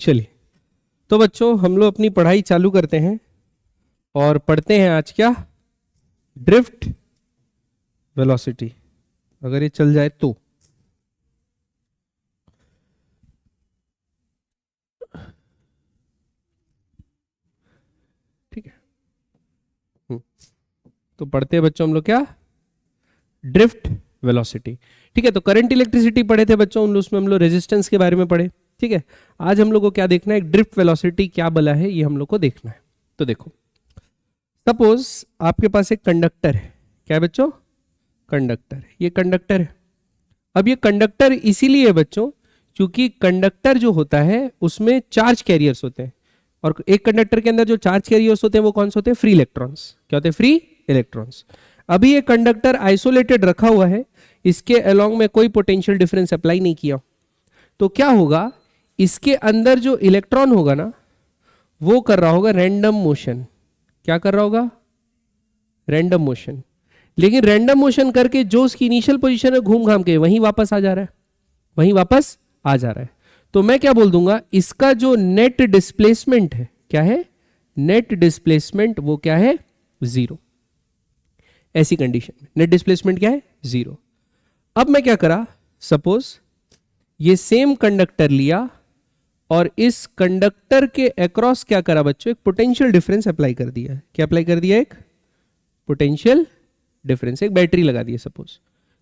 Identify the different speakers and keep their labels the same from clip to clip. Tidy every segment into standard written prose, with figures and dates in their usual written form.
Speaker 1: चलिए तो बच्चों हम लोग अपनी पढ़ाई चालू करते हैं और पढ़ते हैं आज क्या, ड्रिफ्ट वेलोसिटी। अगर ये चल जाए तो ठीक है। तो पढ़ते हैं बच्चों हम लोग क्या, ड्रिफ्ट वेलोसिटी। ठीक है, तो करंट इलेक्ट्रिसिटी पढ़े थे बच्चों, उसमें हम लोग रेजिस्टेंस के बारे में पढ़े। ठीक है, आज हम लोग को क्या देखना है, ड्रिफ्ट वेलोसिटी क्या बला है ये हम लोग को देखना है। तो देखो, सपोज आपके पास एक कंडक्टर है, क्या है बच्चों, कंडक्टर। ये कंडक्टर है। अब ये कंडक्टर इसीलिए है बच्चों क्योंकि कंडक्टर जो होता है उसमें चार्ज कैरियर्स होते हैं, और एक कंडक्टर के अंदर जो चार्ज कैरियर्स होते हैं वो कौन से होते हैं, फ्री इलेक्ट्रॉन्स। क्या होते हैं, फ्री इलेक्ट्रॉन्स। अभी ये कंडक्टर आइसोलेटेड रखा हुआ है, इसके अलोंग में कोई पोटेंशियल डिफरेंस अप्लाई नहीं किया, तो क्या होगा, इसके अंदर जो इलेक्ट्रॉन होगा ना वो कर रहा होगा रैंडम मोशन। क्या कर रहा होगा, रैंडम मोशन। लेकिन रैंडम मोशन करके जो उसकी इनिशियल पोजीशन है घूम घाम के वहीं वापस आ जा रहा है, वहीं वापस आ जा रहा है। तो मैं क्या बोल दूंगा, इसका जो नेट डिस्प्लेसमेंट है, क्या है, नेट डिस्प्लेसमेंट वो क्या है, जीरो। ऐसी कंडीशन में नेट डिस्प्लेसमेंट क्या है, जीरो। अब मैं क्या करा, सपोज ये सेम कंडक्टर लिया और इस कंडक्टर के अक्रॉस क्या करा बच्चों, एक पोटेंशियल डिफरेंस अप्लाई कर दिया। क्या अप्लाई कर दिया, एक पोटेंशियल डिफरेंस, एक बैटरी लगा दी सपोज।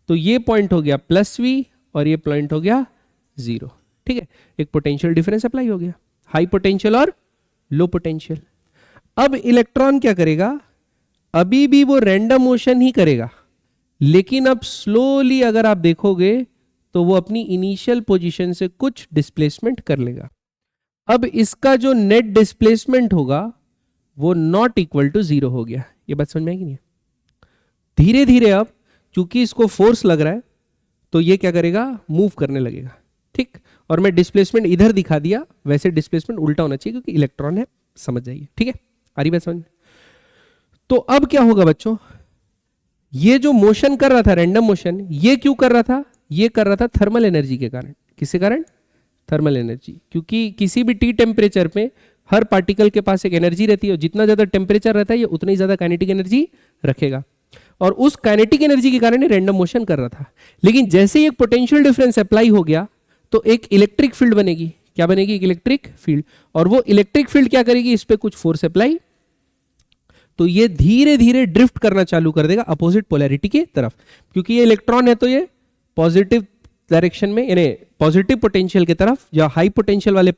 Speaker 1: तो ये पॉइंट हो गया प्लस वी और ये पॉइंट हो गया जीरो। ठीक है, एक पोटेंशियल डिफरेंस अप्लाई हो गया, हाई पोटेंशियल और लो पोटेंशियल। अब इलेक्ट्रॉन क्या करेगा, अभी भी वो रैंडम मोशन ही करेगा, लेकिन अब स्लोली अगर आप देखोगे तो वो अपनी इनिशियल पोजीशन से कुछ डिस्प्लेसमेंट कर लेगा। अब इसका जो नेट डिस्प्लेसमेंट होगा वो नॉट इक्वल टू जीरो हो गया। ये बात समझ में आई कि नहीं? धीरे धीरे अब क्योंकि इसको फोर्स लग रहा है तो ये क्या करेगा, मूव करने लगेगा। ठीक, और मैं डिस्प्लेसमेंट इधर दिखा दिया, वैसे डिस्प्लेसमेंट उल्टा होना चाहिए क्योंकि इलेक्ट्रॉन है, समझ जाइए। ठीक है, आ रही बात समझ में? तो अब क्या होगा बच्चों, ये जो मोशन कर रहा था रैंडम मोशन, ये क्यों कर रहा था, ये कर रहा था थर्मल एनर्जी के कारण। किसके कारण, थर्मल एनर्जी। क्योंकि किसी भी टी टेम्परेचर पे हर पार्टिकल के पास एक एनर्जी रहती है, और जितना ज्यादा टेम्परेचर रहता है ये उतनी ज्यादा काइनेटिक एनर्जी रखेगा, और उस काइनेटिक एनर्जी के कारण रैंडम मोशन कर रहा था। लेकिन जैसे ही एक पोटेंशियल डिफरेंस अप्लाई हो गया तो एक इलेक्ट्रिक फील्ड बनेगी। क्या बनेगी, एक इलेक्ट्रिक फील्ड। और वो इलेक्ट्रिक फील्ड क्या करेगी, इस पे कुछ फोर्स अप्लाई, तो ये धीरे धीरे ड्रिफ्ट करना चालू कर देगा अपोजिट पोलैरिटी की तरफ। क्योंकि ये इलेक्ट्रॉन है तो ये पॉजिटिव डायरेक्शन में, यानी पॉजिटिव पोटेंशियल की तरफ या हाई पोटेंशियल वाले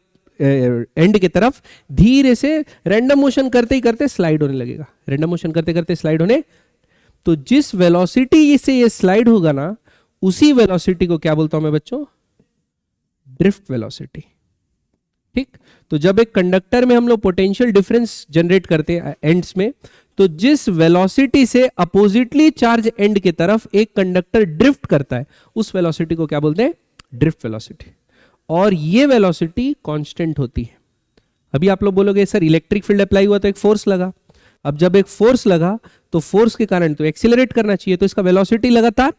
Speaker 1: एंड की तरफ धीरे से रैंडम मोशन करते ही करते स्लाइड होने लगेगा। रैंडम मोशन करते करते स्लाइड होने, तो जिस वेलोसिटी से ये स्लाइड होगा ना उसी वेलोसिटी को क्या बोलता हूं मैं बच्चों, ड्रिफ्ट वेलोसिटी। ठीक, तो जब एक कंडक्टर में हम लोग पोटेंशियल डिफरेंस जनरेट करते हैं एंड्स में, तो जिस वेलोसिटी से अपोजिटली चार्ज एंड की तरफ एक कंडक्टर ड्रिफ्ट करता है उस वेलोसिटी को क्या बोलते हैं, ड्रिफ्ट वेलोसिटी। और ये वेलोसिटी कांस्टेंट होती है। अभी आप लोग बोलोगे सर इलेक्ट्रिक फील्ड अप्लाई हुआ तो एक फोर्स लगा। अब जब एक फोर्स लगा तो फोर्स के कारण तो एक्सीलरेट करना चाहिए, तो इसका वेलोसिटी लगातार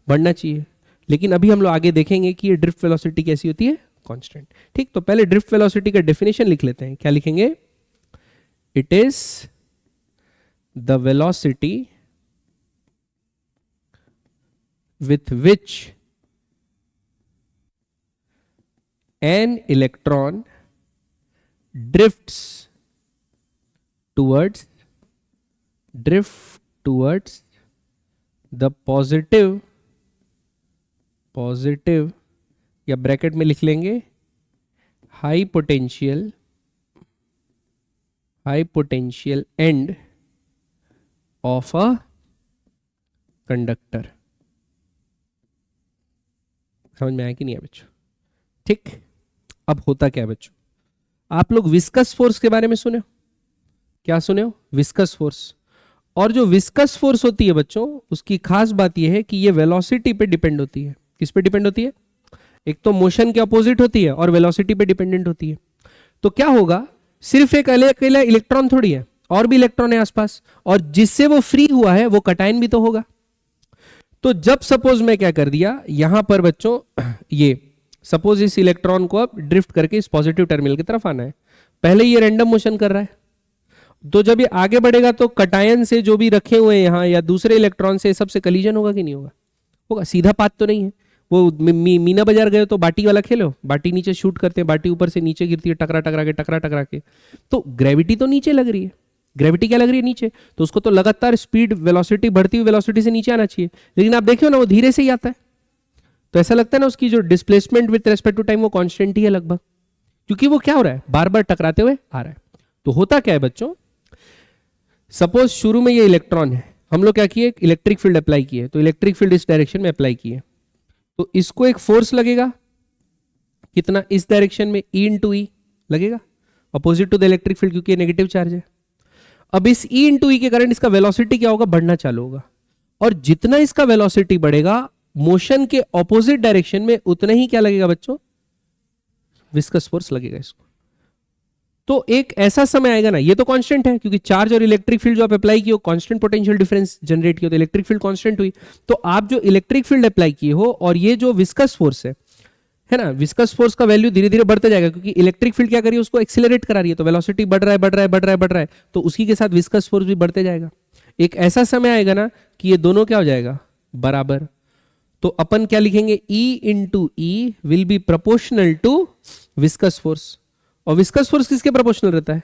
Speaker 1: बढ़ना चाहिए। लेकिन अभी हम लोग आगे देखेंगे कि ये ड्रिफ्ट वेलोसिटी कैसी होती है, कांस्टेंट। ठीक, तो पहले ड्रिफ्ट वेलोसिटी का डेफिनेशन लिख लेते हैं। क्या लिखेंगे, it is the velocity with which an electron drifts towards the positive या ब्रैकेट में लिख लेंगे high potential end of a conductor. समझ में आया कि नहीं है बच्चों? ठीक, अब होता क्या है बच्चों, आप लोग विस्कस फोर्स के बारे में सुने हो? क्या सुने हो, विस्कस फोर्स। और जो विस्कस फोर्स होती है बच्चों, उसकी खास बात यह है कि ये वेलोसिटी पे डिपेंड होती है। किस पे डिपेंड होती है, एक तो मोशन के अपोजिट होती है और वेलोसिटी पे डिपेंडेंट होती है। तो क्या होगा, सिर्फ एक अकेला इलेक्ट्रॉन थोड़ी है, और भी इलेक्ट्रॉन है आसपास, और जिससे वो फ्री हुआ है वो कटायन भी तो होगा। तो जब सपोज मैं क्या कर दिया, यहां पर बच्चों ये सपोज इस इलेक्ट्रॉन को अब ड्रिफ्ट करके इस पॉजिटिव टर्मिनल की तरफ आना है, पहले ये रैंडम मोशन कर रहा है, तो जब ये आगे बढ़ेगा तो कटायन से जो भी रखे हुए हैं यहाँ या दूसरे इलेक्ट्रॉन से सबसे कलीजन होगा कि नहीं होगा? होगा। सीधा पाथ तो नहीं है। वो मीना बाजार गए तो बाटी वाला खेलो, बाटी नीचे शूट करते हैं, बाटी ऊपर से नीचे गिरती है टकरा टकरा के, तो ग्रेविटी तो नीचे लग रही है, ग्रेविटी क्या लग रही है? नीचे। तो उसको तो लगातार स्पीड वेलोसिटी बढ़ती हुई वेलोसिटी से नीचे आना चाहिए, लेकिन आप देखियो ना वो धीरे से ही आता है, तो ऐसा लगता है ना उसकी जो displacement with respect to time वो कांस्टेंट ही है लगभग, क्योंकि वो क्या हो रहा है, बार बार टकराते हुए आ रहा है। तो होता क्या है बच्चों, सपोज शुरू में ये इलेक्ट्रॉन है, हम लोग क्या किए, इलेक्ट्रिक फील्ड अप्लाई किए, तो इलेक्ट्रिक फील्ड इस डायरेक्शन में अप्लाई किए, तो इसको एक फोर्स लगेगा कितना, इस डायरेक्शन में E इंटू ई लगेगा, opposite to the electric field, क्योंकि नेगेटिव चार्ज है। अब इस E इंटू ई के करंट इसका वेलोसिटी क्या होगा, बढ़ना चालू होगा, और जितना इसका वेलोसिटी बढ़ेगा मोशन के ऑपोजिट डायरेक्शन में उतना ही क्या लगेगा बच्चों, विस्कस फोर्स लगेगा इसको। तो एक ऐसा समय आएगा ना, ये तो कांस्टेंट है क्योंकि चार्ज और इलेक्ट्रिक फील्ड जो आप अप्लाई किए हो कांस्टेंट पोटेंशियल डिफरेंस जनरेट किया, तो इलेक्ट्रिक फील्ड कांस्टेंट हुई, तो आप जो इलेक्ट्रिक फील्ड अप्लाई किए हो और ये जो विस्कस फोर्स है ना, विस्कस फोर्स का वैल्यू धीरे धीरे बढ़ते जाएगा, क्योंकि इलेक्ट्रिक फील्ड क्या कर रही है, उसको एक्सीलरेट करा रही है, तो वेलोसिटी बढ़ रहा है, तो उसी के साथ विस्कस फोर्स भी बढ़ते जाएगा। एक ऐसा समय आएगा ना कि ये दोनों क्या हो जाएगा, बराबर, तो अपन क्या लिखेंगे, E into E will be proportional to viscous force, और विस्कस फोर्स किसके प्रोपोर्शनल रहता है,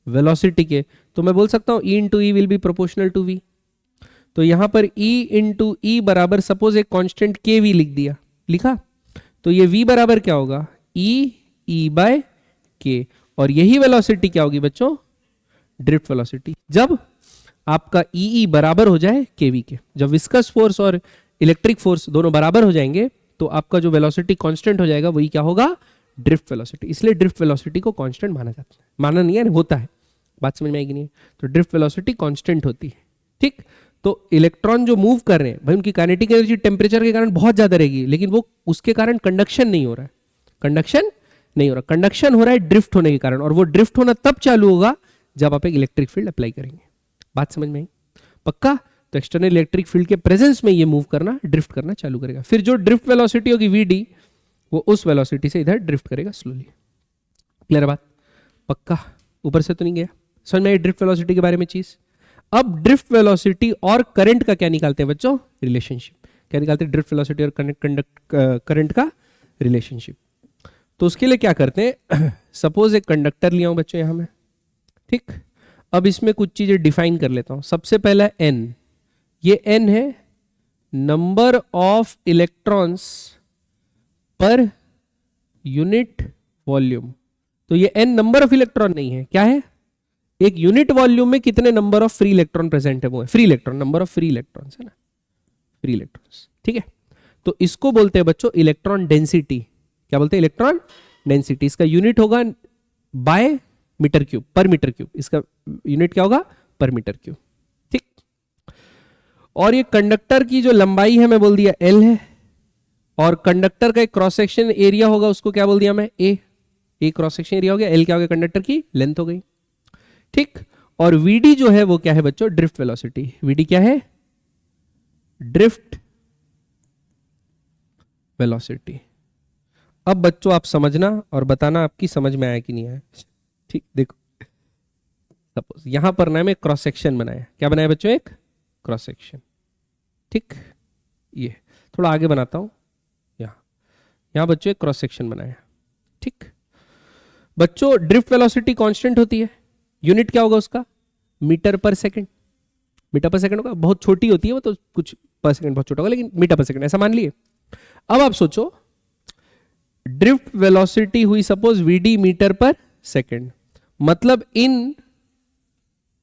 Speaker 1: वेलोसिटी के, तो मैं बोल सकता हूं E into E will be proportional to V। तो यहां पर E इंटू ई बराबर सपोज एक कांस्टेंट KV लिख दिया, लिखा, तो ये V बराबर क्या होगा, E बाय K, और यही वेलोसिटी क्या होगी बच्चों, ड्रिफ्ट वेलोसिटी, जब आपका E बराबर हो जाए KV के। जब विस्कस फोर्स और इलेक्ट्रिक फोर्स दोनों बराबर हो जाएंगे तो आपका जो वेलोसिटी कांस्टेंट हो जाएगा, वही क्या होगा, ड्रिफ्ट वेलोसिटी। इसलिए ड्रिफ्ट वेलोसिटी को कांस्टेंट माना जाता है, माना नहीं है, होता है, बात समझ में आएगी नहीं, तो ड्रिफ्ट वेलोसिटी कांस्टेंट होती है, ठीक। तो इलेक्ट्रॉन जो मूव कर रहे हैं भाई, उनकी काइनेटिक एनर्जी टेम्परेचर के कारण बहुत ज्यादा रहेगी, लेकिन वो उसके कारण कंडक्शन नहीं हो रहा है, कंडक्शन हो रहा है ड्रिफ्ट होने के कारण, और वो ड्रिफ्ट होना तब चालू होगा जब आप एक इलेक्ट्रिक फील्ड अप्लाई करेंगे। बात समझ में आई, पक्का? तो एक्सटर्नल इलेक्ट्रिक फील्ड के प्रेजेंस में ये मूव करना, ड्रिफ्ट करना चालू करेगा, फिर जो ड्रिफ्ट वेलोसिटी होगी VD, वो उस वेलोसिटी से इधर ड्रिफ्ट करेगा स्लोली। क्लियर बात, पक्का? ऊपर से तो नहीं गया, समझ में आई ड्रिफ्ट वेलोसिटी के बारे में चीज। अब ड्रिफ्ट वेलोसिटी और करंट का क्या निकालते हैं बच्चों, रिलेशनशिप। क्या निकालते हैं, ड्रिफ्ट वेलोसिटी और करंट का रिलेशनशिप। तो उसके लिए क्या करते हैं, सपोज एक कंडक्टर लिया हूं बच्चों यहां मैं, ठीक। अब इसमें कुछ चीजें डिफाइन कर लेता हूं। सबसे पहला N, ये N है number of electrons per unit volume. तो ये N नंबर ऑफ इलेक्ट्रॉन नहीं है, क्या है, एक यूनिट वॉल्यूम में कितने number of free electron present है, वो है free electron, number of free electrons, है ना, फ्री इलेक्ट्रॉन्स, ठीक है। तो इसको बोलते हैं बच्चों इलेक्ट्रॉन डेंसिटी। क्या बोलते हैं, इलेक्ट्रॉन डेंसिटी। इसका यूनिट होगा बाय मीटर क्यूब, पर मीटर क्यूब, इसका यूनिट क्या होगा, पर मीटर क्यूब, ठीक। और ये कंडक्टर की जो लंबाई है मैं बोल दिया L है, और कंडक्टर का एक क्रॉस सेक्शन एरिया होगा, उसको क्या बोल दिया मैं, A क्रॉस सेक्शन एरिया हो गया, L क्या हो गया, कंडक्टर की लेंथ हो गई, ठीक। और VD जो है वो क्या है बच्चों, ड्रिफ्ट वेलोसिटी। VD क्या है, ड्रिफ्ट वेलोसिटी। अब बच्चों आप समझना और बताना आपकी समझ में आया कि नहीं आया, ठीक। देखो सपोज यहां पर ना मैं क्रॉस सेक्शन बनाया, क्या बनाया बच्चों, एक क्रॉस सेक्शन, ठीक। ये थोड़ा आगे बनाता हूं, यहां बच्चों एक क्रॉस सेक्शन बनाया, ठीक। बच्चों ड्रिफ्ट वेलोसिटी कांस्टेंट होती है, यूनिट क्या होगा उसका, मीटर पर सेकंड। मीटर पर सेकंड होगा, बहुत छोटी होती है वो तो, कुछ पर सेकंड बहुत छोटा होगा, लेकिन मीटर पर सेकंड ऐसा मान लिए। अब आप सोचो ड्रिफ्ट वेलोसिटी हुई सपोज VD मीटर पर सेकंड, मतलब इन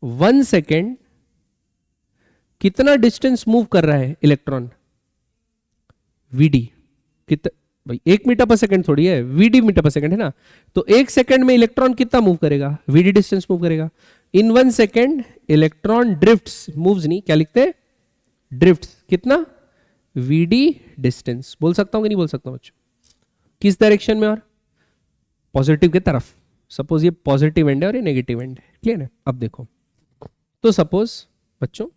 Speaker 1: 1 सेकंड कितना डिस्टेंस मूव कर रहा है इलेक्ट्रॉन, VD कितना, भाई 1 मीटर पर सेकंड थोड़ी है, VD मीटर पर सेकंड है ना, तो 1 सेकंड में इलेक्ट्रॉन कितना मूव करेगा, VD डिस्टेंस मूव करेगा। इन 1 सेकंड इलेक्ट्रॉन ड्रिफ्ट्स, मूव्स नहीं, क्या लिखते हैं, ड्रिफ्ट्स, कितना, VD डिस्टेंस। बोल सकता हूं कि नहीं बोल सकता हूं बच्चों, किस डायरेक्शन में, और पॉजिटिव की तरफ। सपोज ये पॉजिटिव एंड है और ये नेगेटिव एंड है, क्लियर है। अब देखो, तो सपोज बच्चों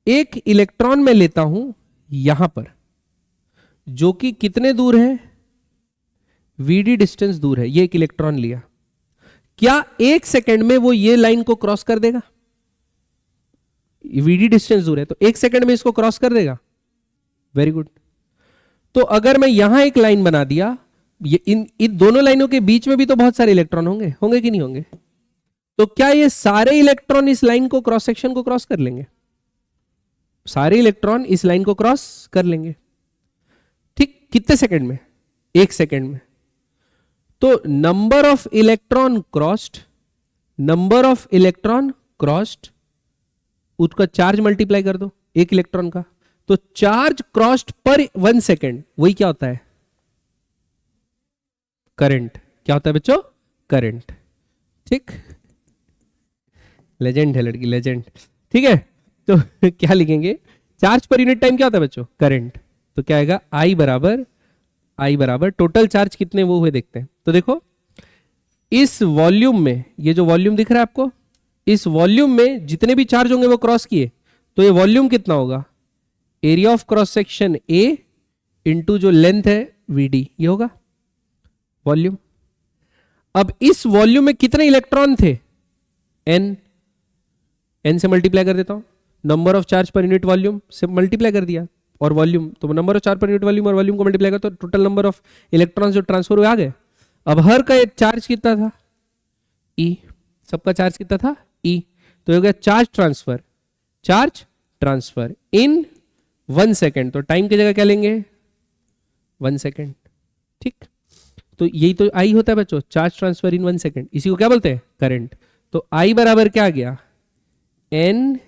Speaker 1: एक इलेक्ट्रॉन में लेता हूं यहां पर, जो कि कितने दूर है, वीडी डिस्टेंस दूर है, ये एक इलेक्ट्रॉन लिया, क्या 1 सेकंड में वो ये लाइन को क्रॉस कर देगा? वीडी डिस्टेंस दूर है तो 1 सेकंड में इसको क्रॉस कर देगा। Very good. तो अगर मैं यहां एक लाइन बना दिया, ये इन दोनों लाइनों के बीच में भी तो बहुत सारे इलेक्ट्रॉन होंगे, होंगे कि नहीं होंगे? तो क्या ये सारे इलेक्ट्रॉन इस लाइन को, क्रॉस सेक्शन को क्रॉस कर लेंगे? सारे इलेक्ट्रॉन इस लाइन को क्रॉस कर लेंगे। ठीक, कितने सेकंड में? 1 सेकंड में। तो number of electron crossed, number of electron crossed, उसका चार्ज मल्टीप्लाई कर दो एक इलेक्ट्रॉन का, तो चार्ज क्रॉस्ड पर 1 सेकेंड, वही क्या होता है? करंट। क्या होता है बच्चों? करंट। ठीक, लेजेंड है लड़की, लेजेंड। ठीक है, तो क्या लिखेंगे? चार्ज पर यूनिट टाइम क्या होता है बच्चों? करंट। तो क्या आएगा? आई बराबर टोटल चार्ज कितने वो हुए देखते हैं। तो देखो इस वॉल्यूम में, ये जो वॉल्यूम दिख रहा है आपको, इस वॉल्यूम में जितने भी चार्ज होंगे वो क्रॉस किए, तो ये वॉल्यूम कितना होगा? Area of cross section A into जो लेंथ है वीडी, ये होगा वॉल्यूम। अब इस वॉल्यूम में कितने इलेक्ट्रॉन थे? एन से मल्टीप्लाई कर देता हूं, नंबर ऑफ चार्ज पर यूनिट वॉल्यूम से मल्टीप्लाई कर दिया, और वॉल्यूम, तो नंबर ऑफ चार्ज पर यूनिट वॉल्यूम और वॉल्यूम को मल्टीप्लाई कर, तो टोटल नंबर ऑफ इलेक्ट्रॉन्स जो ट्रांसफर हुए आ गए। अब हर का चार्ज कितना था? ई। सबका चार्ज कितना था? ई। तो ये हो गया चार्ज ट्रांसफर इन 1 सेकेंड। तो टाइम की जगह क्या लेंगे? 1 सेकेंड। ठीक, तो यही तो आई होता है बच्चों, चार्ज ट्रांसफर इन 1 सेकेंड। इसी को क्या बोलते हैं? करंट। तो आई बराबर क्या आ गया? N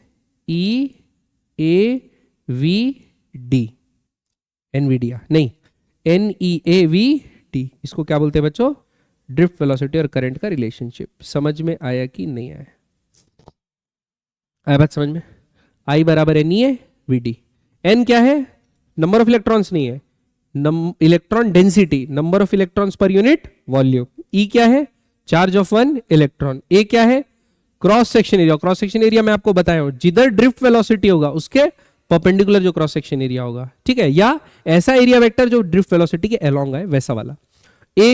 Speaker 1: E A V D, NVD नहीं, N E A V D. इसको क्या बोलते हैं बच्चों? ड्रिफ्ट वेलोसिटी और करंट का रिलेशनशिप। समझ में आया कि नहीं आया? आया बात समझ में? आई बराबर N E A V D. N क्या है? नंबर ऑफ इलेक्ट्रॉन्स नहीं है, electron density, number of electrons per unit volume. E क्या है? Charge of 1 electron. ए क्या है? Cross section area. Cross section area मैं आपको बताया हूं, जिधर ड्रिफ्ट वेलोसिटी होगा उसके परपेंडिकुलर जो क्रॉस सेक्शन एरिया होगा। ठीक है, या ऐसा एरिया वेक्टर जो ड्रिफ्ट वेलोसिटी के अलोंग है, वैसा वाला। ए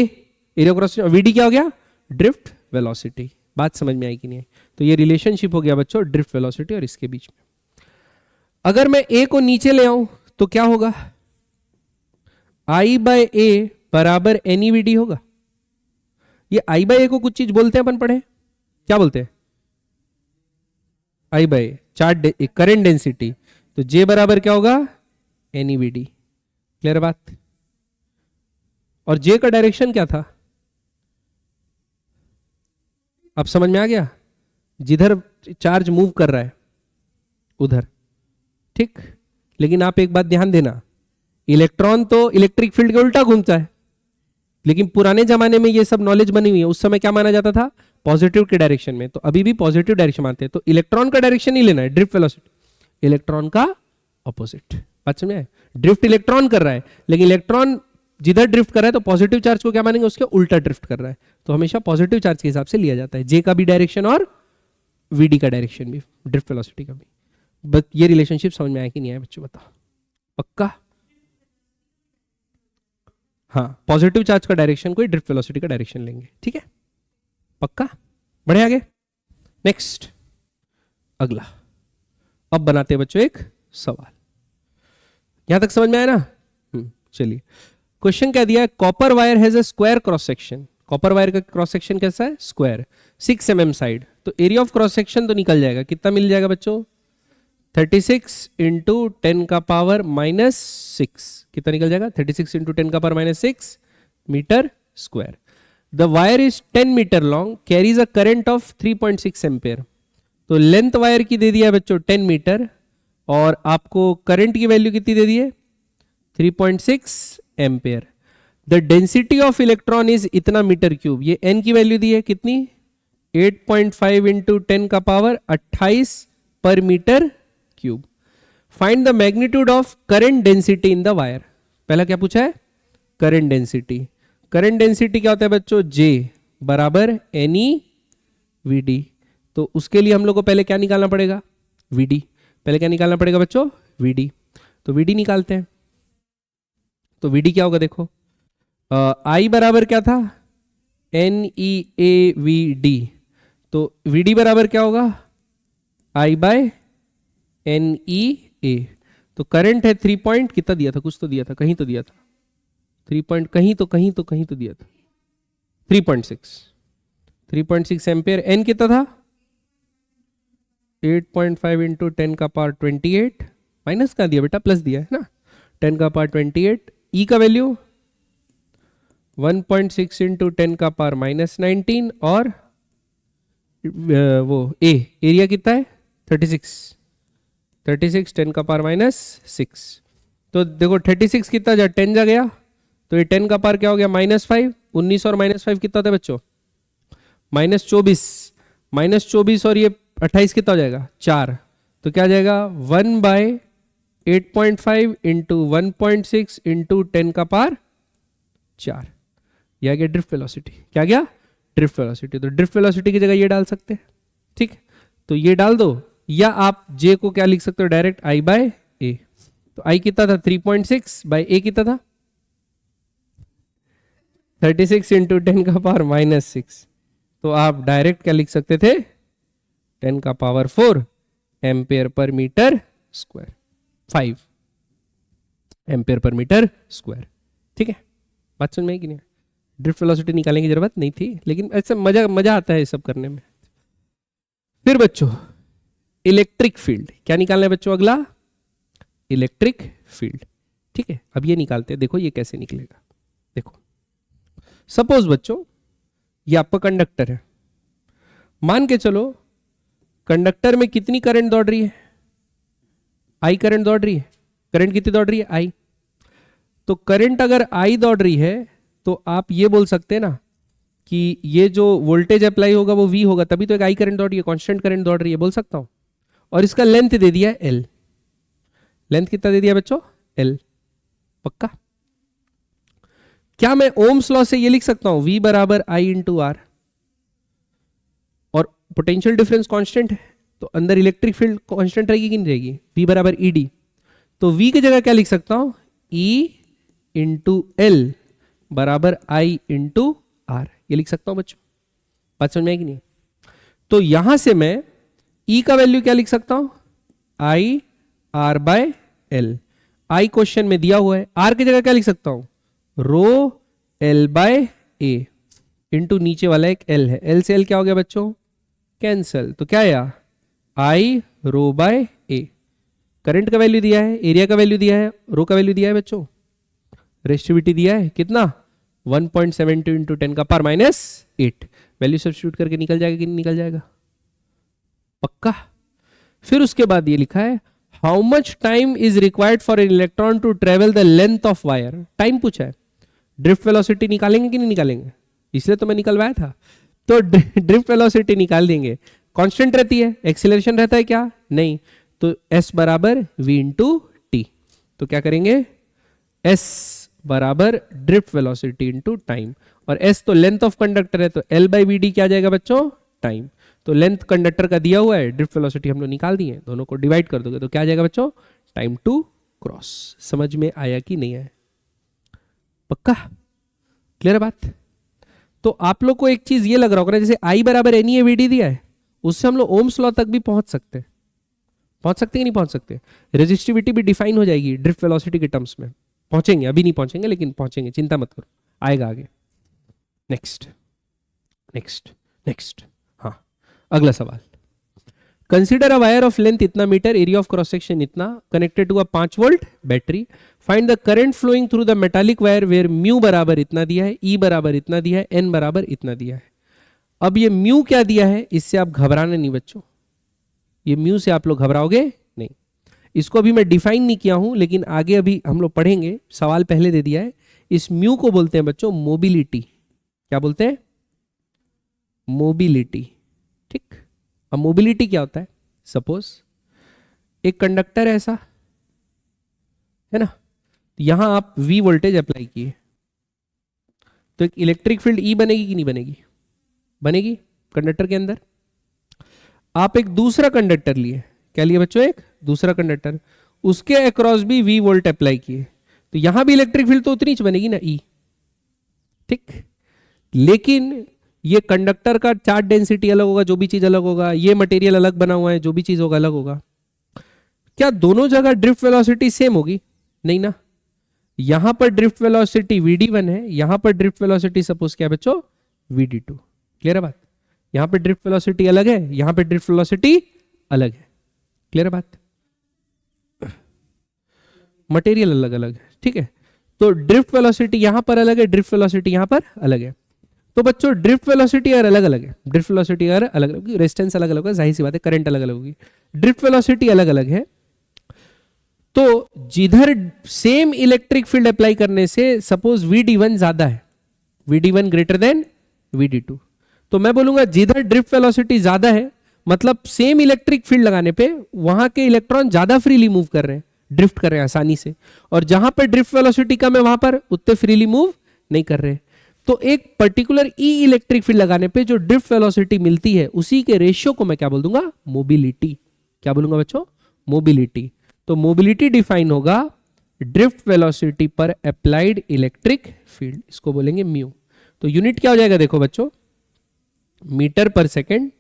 Speaker 1: एरिया क्रॉस, वीडी क्या हो गया? Drift velocity. बात समझ में आई कि नहीं आई? तो ये रिलेशनशिप हो गया बच्चों ड्रिफ्ट वेलोसिटी और इसके बीच में। अगर मैं ए को नीचे ले आऊं तो क्या होगा? आई बाय ए बराबर एनईवीडी होगा। ये आई बाय ए को कुछ चीज बोलते हैं, अपन पढ़े, क्या बोलते हैं? आई बाय चार्ज करंट डेंसिटी। तो जे बराबर क्या होगा? एनईवीडी। क्लियर बात? और जे का डायरेक्शन क्या था? अब समझ में आ गया? जिधर चार्ज मूव कर रहा है उधर। ठीक, लेकिन आप एक बात ध्यान देना, इलेक्ट्रॉन तो इलेक्ट्रिक फील्ड के उल्टा घूमता है, लेकिन पुराने जमाने में ये सब नॉलेज बनी हुई है, उस समय क्या माना जाता था? पॉजिटिव के डायरेक्शन में। तो अभी भी पॉजिटिव डायरेक्शन मानते हैं। तो इलेक्ट्रॉन का डायरेक्शन नहीं लेना है, ड्रिफ्ट वेलोसिटी, इलेक्ट्रॉन का ऑपोजिट। बात समझ में आए? ड्रिफ्ट इलेक्ट्रॉन कर रहा है, लेकिन इलेक्ट्रॉन जिधर ड्रिफ्ट कर रहा है तो पॉजिटिव चार्ज को क्या मानेंगे? उसके उल्टा ड्रिफ्ट कर रहा है। तो हमेशा पॉजिटिव चार्ज के हिसाब से लिया जाता है, जे का भी डायरेक्शन और वीडी का डायरेक्शन भी, ड्रिफ्ट वेलोसिटी का भी। बट ये रिलेशनशिप समझ में आया कि नहीं आया बच्चों? बताओ, पक्का? हाँ, पॉजिटिव चार्ज का डायरेक्शन कोई ड्रिफ्ट वेलोसिटी का डायरेक्शन लेंगे। ठीक है, पक्का? बढ़े आगे। नेक्स्ट, अगला। अब बनाते हैं बच्चों एक सवाल। यहां तक समझ में आया ना? चलिए, क्वेश्चन क्या दिया है? Copper wire has a square cross section. Copper wire का क्रॉस सेक्शन कैसा है? स्क्वायर। 6 mm side. तो एरिया ऑफ क्रॉस सेक्शन तो निकल जाएगा, कितना मिल जाएगा बच्चों? 36 इंटू 10 का पावर माइनस 6। कितना निकल जाएगा? 36 इंटू 10 का power minus 6 meter square. The wire is 10 meter long, carries a current of 3.6 ampere. तो लेंथ वायर की दे दिया है बच्चों 10 मीटर, और आपको करंट की वैल्यू कितनी दे दी है? 3.6 ampere. The density of electron is इतना मीटर क्यूब। ये एन की वैल्यू दी है कितनी? 8.5 इंटू 10 का पावर 28 पर meter cube. Find the magnitude of current density in the wire. पहला क्या पूछा है? Current density. करंट डेंसिटी क्या होता है बच्चों? जे बराबर एन ई वी डी। तो उसके लिए हम लोग को पहले क्या निकालना पड़ेगा? V D. पहले क्या निकालना पड़ेगा बच्चों? V D. तो वी डी निकालते हैं। तो वीडी क्या होगा देखो, आई बराबर क्या था, N E A V D, तो वीडी बराबर क्या होगा, आई बाय एन ई ए। तो करंट है 3 पॉइंट कितना दिया था, कुछ तो दिया था, कहीं तो दिया था 3 पॉइंट, कहीं तो दिया था 3.6 एम्पियर। एन कितना था 8.5 इंटू 10 का पावर 28, माइनस का दिया बेटा, प्लस दिया है ना, 10 का पावर 28। ई का वैल्यू 1.6 इंटू 10 का पावर -19, और वो ए एरिया कितना है 36 10 का पावर -6। तो देखो 36 कितना जा 10 जा गया, तो ये 10 का पावर क्या हो गया -5, 19 और -5 कितना होता है बच्चों, -24 और ये 28 कितना हो जाएगा 4, तो क्या आ जाएगा 1/8.5 इंटू 1.6 इंटू 10 का पावर 4, यह आ गया ड्रिफ्ट वेलोसिटी। क्या गया, ड्रिफ्ट वेलोसिटी। तो ड्रिफ्ट वेलोसिटी की जगह ये डाल सकते हैं, ठीक है, तो ये डाल दो, या आप जे को क्या लिख सकते हो डायरेक्ट, आई बाय ए। तो आई कितना था 3.6 बाय ए कितना था 36 इंटू 10 का पावर -6, तो आप डायरेक्ट क्या लिख सकते थे 10 का power 4 ampere per metre square, 5 ampere per metre square. ठीक है, बात समझ में आई कि नहीं, ड्रिफ्ट वेलोसिटी निकालने की जरूरत नहीं थी, लेकिन ऐसे मजा आता है ये सब करने में। फिर बच्चों इलेक्ट्रिक फील्ड, क्या निकालना है बच्चों अगला, इलेक्ट्रिक फील्ड। ठीक है, अब ये निकालते हैं, देखो ये कैसे निकलेगा। देखो सपोज बच्चों ये आपका कंडक्टर है, मान के चलो कंडक्टर में कितनी करंट दौड़ रही है, आई करंट दौड़ रही है। करंट कितनी दौड़ रही है, आई। तो करंट अगर आई दौड़ रही है तो आप ये बोल सकते हैं ना कि ये जो वोल्टेज अप्लाई होगा वो V होगा, तभी तो एक आई करंट दौड़ रही है, कांस्टेंट करंट दौड़ रही है, बोल सकता हूं। और इसका लेंथ दे दिया है L, लेंथ कितना दे दिया बच्चों L, पक्का। क्या मैं ओम्स लॉ से ये लिख सकता हूं V बराबर I इंटू आर, और पोटेंशियल डिफरेंस कांस्टेंट है तो अंदर इलेक्ट्रिक फील्ड कांस्टेंट रहेगी कि नहीं रहेगी, V बराबर ED। तो V की जगह क्या लिख सकता हूं, E इंटू L बराबर I इंटू आर, ये लिख सकता हूं बच्चों, बात समझ में आई कि नहीं। तो यहां से मैं E का वैल्यू क्या लिख सकता हूं, I R by L। I question में दिया हुआ है, R की जगह क्या लिख सकता हूं, रो L बाय A इंटू नीचे वाला एक L है, L से L क्या हो गया बच्चों, कैंसल। तो क्या आया I rho by A। Current का वैल्यू दिया है, एरिया का वैल्यू दिया है, रो का वैल्यू दिया है बच्चों, रेजिस्टिविटी दिया है कितना 1.72 इंटू 10 का पावर -8। वैल्यू सब्स्टिट्यूट करके निकल जाएगा कि नहीं निकल जाएगा, पक्का। फिर उसके बाद ये लिखा है how much time is required for an electron to travel the length of wire. Time पूछा है, ड्रिफ्ट वेलोसिटी निकालेंगे कि नहीं निकालेंगे, इसलिए तो मैं निकलवाया था। तो ड्रिफ्ट वेलोसिटी निकाल देंगे, कांस्टेंट रहती है, एक्सीलरेशन रहता है क्या, नहीं। तो S बराबर V इंटू टी। तो क्या करेंगे, S बराबर ड्रिफ्ट वेलोसिटी इंटू टाइम, और S तो लेंथ ऑफ कंडक्टर है, तो L बाई वी डी क्या जाएगा बच्चों, टाइम। तो लेंथ कंडक्टर का दिया हुआ है, ड्रिफ्ट वेलोसिटी हम लोग निकाल दिए, दोनों को डिवाइड कर दोगे तो क्या जाएगा बच्चों, टाइम टू क्रॉस। समझ में आया कि नहीं आया, पक्का क्लियर बात। तो आप लोग को एक चीज ये लग रहा होगा, जैसे I बराबर एन ई वी डी दिया है, उससे हम लोग ओम्स लॉ तक भी पहुंच सकते हैं कि नहीं पहुंच सकते। रेजिस्टिविटी भी डिफाइन हो जाएगी ड्रिफ्ट वेलोसिटी के टर्म्स में, पहुंचेंगे, अभी नहीं पहुंचेंगे लेकिन पहुंचेंगे, चिंता मत करो, आएगा आगे। नेक्स्ट नेक्स्ट नेक्स्ट, हाँ अगला सवाल, consider a wire of length इतना metre, area of cross section इतना, connected to a 5 volt battery, find the current flowing through the metallic wire where mu बराबर इतना दिया है, ई बराबर इतना दिया है, एन बराबर इतना दिया है। अब ये म्यू क्या दिया है, इससे आप घबराना नहीं बच्चों, ये म्यू से आप लोग घबराओगे नहीं। इसको अभी मैं डिफाइन नहीं किया हूं, लेकिन आगे अभी हम लोग पढ़ेंगे, सवाल पहले दे दिया है। इस म्यू को बोलते हैं बच्चों मोबिलिटी। क्या बोलते हैं, मोबिलिटी। ठीक, अब मोबिलिटी क्या होता है, सपोज एक कंडक्टर है ऐसा है ना, यहां आप V वोल्टेज अप्लाई किए तो एक इलेक्ट्रिक फील्ड E बनेगी कि नहीं बनेगी, बनेगी कंडक्टर के अंदर। आप एक दूसरा कंडक्टर लिए, क्या लिए बच्चों, एक दूसरा कंडक्टर, उसके अक्रॉस भी V वोल्ट अप्लाई किए तो यहां भी इलेक्ट्रिक फील्ड तो उतनी ही बनेगी ना ई, ठीक। लेकिन ये कंडक्टर का चार्ज डेंसिटी अलग होगा, जो भी चीज अलग होगा, ये मटेरियल अलग बना हुआ है, जो भी चीज होगा अलग होगा। क्या दोनों जगह ड्रिफ्ट वेलोसिटी सेम होगी? नहीं ना। यहां पर ड्रिफ्ट वेलोसिटी vd1 है, यहां पर ड्रिफ्ट वेलोसिटी सपोज क्या है बच्चों, vd2। क्लियर है बात? यहां पे ड्रिफ्ट वेलोसिटी अलग है, यहां पे ड्रिफ्ट वेलोसिटी अलग है। क्लियर है बात? मटेरियल अलग अलग है, ठीक है। तो ड्रिफ्ट वेलोसिटी यहां पर अलग है, ड्रिफ्ट वेलोसिटी यहां पर अलग है। तो बच्चों ड्रिफ्ट वेलोसिटी अगर अलग अलग है, ड्रिफ्ट वेलोसिटी अगर अलग अलग होगी, रेजिस्टेंस अलग अलग होगा, जाहिर सी बात है करंट अलग अलग होगी, ड्रिफ्ट वेलोसिटी अलग अलग है, तो जिधर सेम इलेक्ट्रिक फील्ड अप्लाई करने से सपोज vd1 ज्यादा है, vd1 ग्रेटर देन vd2, तो मैं बोलूंगा जिधर ड्रिफ्ट वेलोसिटी ज्यादा है मतलब सेम इलेक्ट्रिक फील्ड लगाने पे वहां के इलेक्ट्रॉन ज्यादा फ्रीली मूव कर रहे हैं, ड्रिफ्ट कर रहे हैं आसानी से, और जहां पर ड्रिफ्ट वेलोसिटी कम है वहां पर उतने फ्रीली मूव नहीं कर रहे। तो एक पर्टिकुलर ई इलेक्ट्रिक फील्ड लगाने पे जो ड्रिफ्ट वेलोसिटी मिलती है उसी के रेशियो को मैं क्या बोल दूंगा, मोबिलिटी। क्या बोलूंगा बच्चों, मोबिलिटी। तो मोबिलिटी डिफाइन होगा ड्रिफ्ट वेलोसिटी पर अप्लाइड इलेक्ट्रिक फील्ड, इसको बोलेंगे म्यू। तो यूनिट क्या हो जाएगा देखो बच्चों, मीटर पर सेकेंड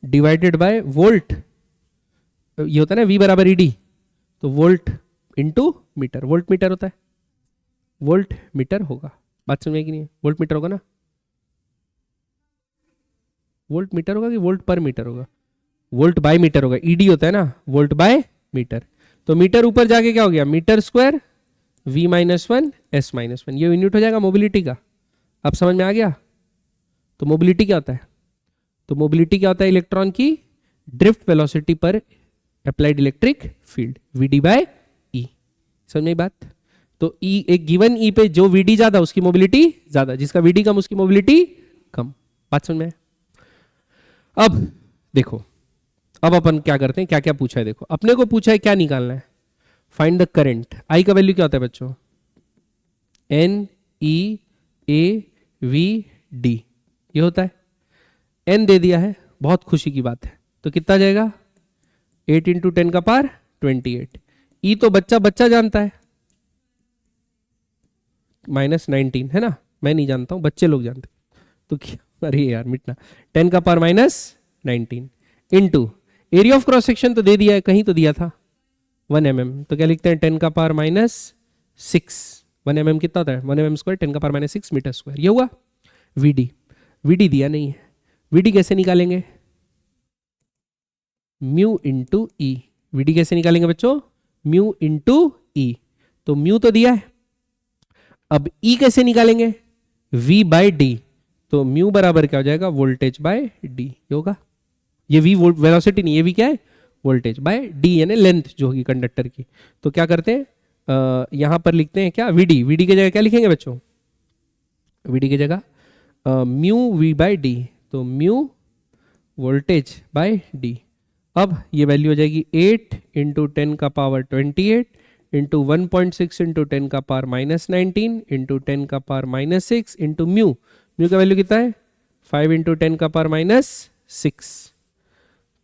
Speaker 1: डिवाइडेड बाय वोल्ट, ये होता है ना v बराबर ed, तो volt into meter, volt meter होता है, वोल्ट मीटर होगा। बात समझ में कि नहीं? वोल्ट मीटर होगा ना, वोल्ट मीटर होगा कि वोल्ट पर मीटर होगा, वोल्ट बाय मीटर होगा, ईडी होता है ना, वोल्ट बाय मीटर। तो मीटर ऊपर जाके क्या हो गया, meter square v minus one S minus one, ये यूनिट हो जाएगा मोबिलिटी का। अब समझ में आ गया? तो मोबिलिटी क्या होता है, तो मोबिलिटी क्या होता है, इलेक्ट्रॉन की ड्रिफ्ट वेलोसिटी पर applied electric field vd by E. समझ में बात? तो ई, एक गिवन ई पे जो vd ज्यादा उसकी मोबिलिटी ज्यादा, जिसका vd कम उसकी मोबिलिटी कम। बात समझ में? अब देखो, अब अपन क्या करते हैं, क्या क्या पूछा है देखो, अपने को पूछा है क्या निकालना है, फाइंड द करंट। आई का वैल्यू क्या होता है बच्चों, N E A V D, ये होता है। एन दे दिया है, बहुत खुशी की बात है, तो कितना जाएगा 8 इंटू 10 का पावर 28। ई तो बच्चा बच्चा जानता है, -19 है ना, मैं नहीं जानता हूं, बच्चे लोग जानते। तो क्या, अरे यार मिटना, 10 का power -19 into area of cross section तो दे दिया है, कहीं तो दिया था 1 mm, तो क्या लिखते हैं 10 का पावर -6, 1 mm कितना होता है, 1 mm स्क्वायर 10 का पावर -6 मीटर स्क्वायर, ये हुआ vd। vd दिया नहीं है, vd कैसे निकालेंगे, म्यू इंटू ई। vd कैसे निकालेंगे बच्चों, म्यू इंटू ई, तो म्यू तो दिया है। अब ई कैसे निकालेंगे, v बाय डी, तो म्यू बराबर क्या हो जाएगा, वोल्टेज बाय डी, ये होगा। ये v वेलोसिटी नहीं, ये v क्या है, वोल्टेज बाय डी, यानी लेंथ जो होगी कंडक्टर की। तो क्या करते हैं, यहां पर लिखते हैं क्या, vd, vd की जगह क्या लिखेंगे बच्चों, vd की जगह म्यू v बाय डी, तो म्यू वोल्टेज बाय डी। अब ये वैल्यू हो जाएगी 8 इंटू 10 का पावर 28 इंटू 1.6 इंटू 10 का पावर -19 इंटू 10 का पावर -6 इंटू म्यू, म्यू का वैल्यू कितना है 5 इंटू 10 का पावर -6,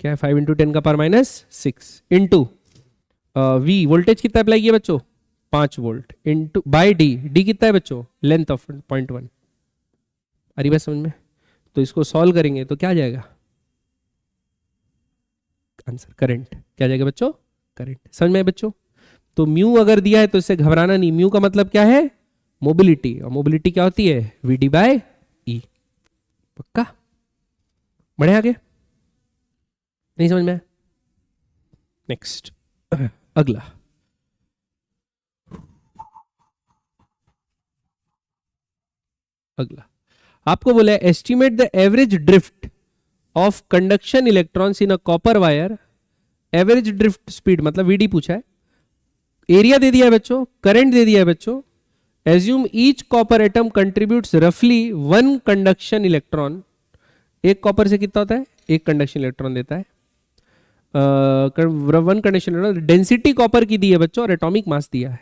Speaker 1: क्या है 5 इंटू 10 का पावर -6 इंटू वी, वोल्टेज कितना अप्लाई किया बच्चों 5 volt, into by D, D कितना है बच्चों, लेंथ ऑफ 0.1। अरे बात समझ में? तो इसको सॉल्व करेंगे तो क्या आ जाएगा आंसर, करंट। क्या आ जाएगा बच्चों, करंट। समझ में बच्चों? तो म्यू अगर दिया है तो इससे घबराना नहीं, म्यू का मतलब क्या है, मोबिलिटी, और मोबिलिटी क्या होती है, vd बाय ई। पक्का? बढ़े आगे? नहीं समझ में? नेक्स्ट, अगला, अगला आपको बोला है estimate the average drift of conduction electrons in a copper wire, average drift speed मतलब vd पूछा है, एरिया दे दिया है बच्चों, करंट दे दिया है बच्चों। Assume each copper atom contributes रफली 1 कंडक्शन इलेक्ट्रॉन, एक कॉपर से कितना होता है, एक कंडक्शन इलेक्ट्रॉन देता है, 1 कंडक्शन इलेक्ट्रॉन। डेंसिटी कॉपर की दी है बच्चों और एटॉमिक मास दिया है,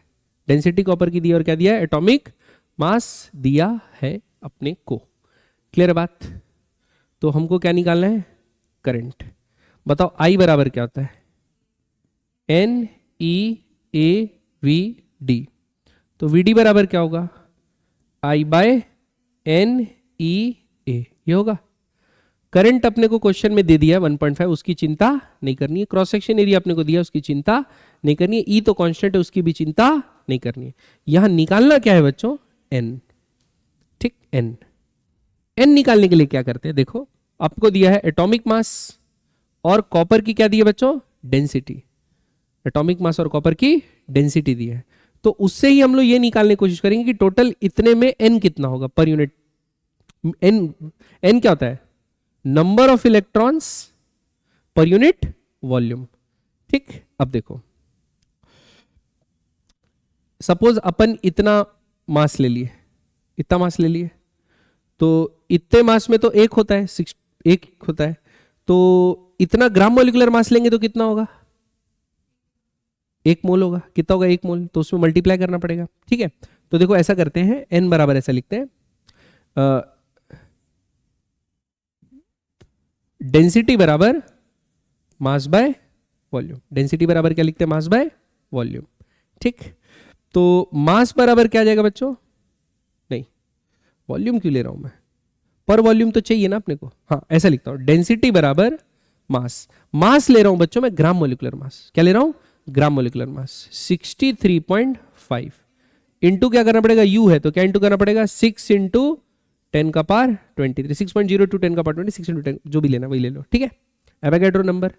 Speaker 1: डेंसिटी कॉपर की दी है और क्या दिया है, एटॉमिक मास दिया है अपने को। क्लियर बात? तो हमको क्या निकालना है, करंट। बताओ आई बराबर क्या होता है, N E A V D, तो वी डी बराबर क्या होगा, आई बाय एन ई ए, ये होगा। करंट अपने को क्वेश्चन में दे दिया 1.5, उसकी चिंता नहीं करनी है। क्रॉस सेक्शन एरिया अपने को दिया, उसकी चिंता नहीं करनी है। ई तो कांस्टेंट है, उसकी भी चिंता नहीं करनी है। यहां निकालना क्या है बच्चों, एन। ठीक, एन। एन निकालने के लिए क्या करते हैं, देखो आपको दिया है एटॉमिक मास और कॉपर की क्या दी है बच्चों, डेंसिटी। एटॉमिक मास और कॉपर की डेंसिटी दी है, तो उससे ही हम लोग ये निकालने की कोशिश करेंगे कि टोटल इतने में एन कितना होगा पर यूनिट। एन, एन क्या होता है, number of electrons per unit volume. ठीक, अब देखो सपोज अपन इतना मास ले लिए, इतना मास ले लिए, तो इतने मास में तो एक होता है, एक होता है, तो इतना ग्राम मोलिकुलर मास लेंगे तो कितना होगा, 1 मोल होगा। कितना होगा, 1 मोल, तो उसमें मल्टीप्लाई करना पड़ेगा। ठीक है, तो देखो ऐसा करते हैं, एन बराबर ऐसा लिखते हैं, डेंसिटी बराबर मास बाय वॉल्यूम। डेंसिटी बराबर क्या लिखते हैं, मास बाय वॉल्यूम। ठीक, तो मास बराबर क्या आ जाएगा बच्चों, नहीं वॉल्यूम क्यों ले रहा हूं मैं, पर वॉल्यूम तो चाहिए ना अपने को। हाँ ऐसा लिखता हूं, डेंसिटी बराबर मास। मास ले रहा हूं बच्चों मैं ग्राम मोलिकुलर मास, क्या ले रहा हूं, ग्राम मोलिकुलर मास। 63.5 इंटू क्या करना पड़ेगा, यू है तो क्या इंटू करना पड़ेगा, 6 इंटू 10 का पावर 23, 6.0 टू 10 का पावर 26 इंटू 10, जो भी लेना वही ले लो। ठीक है, एवोगैड्रो नंबर।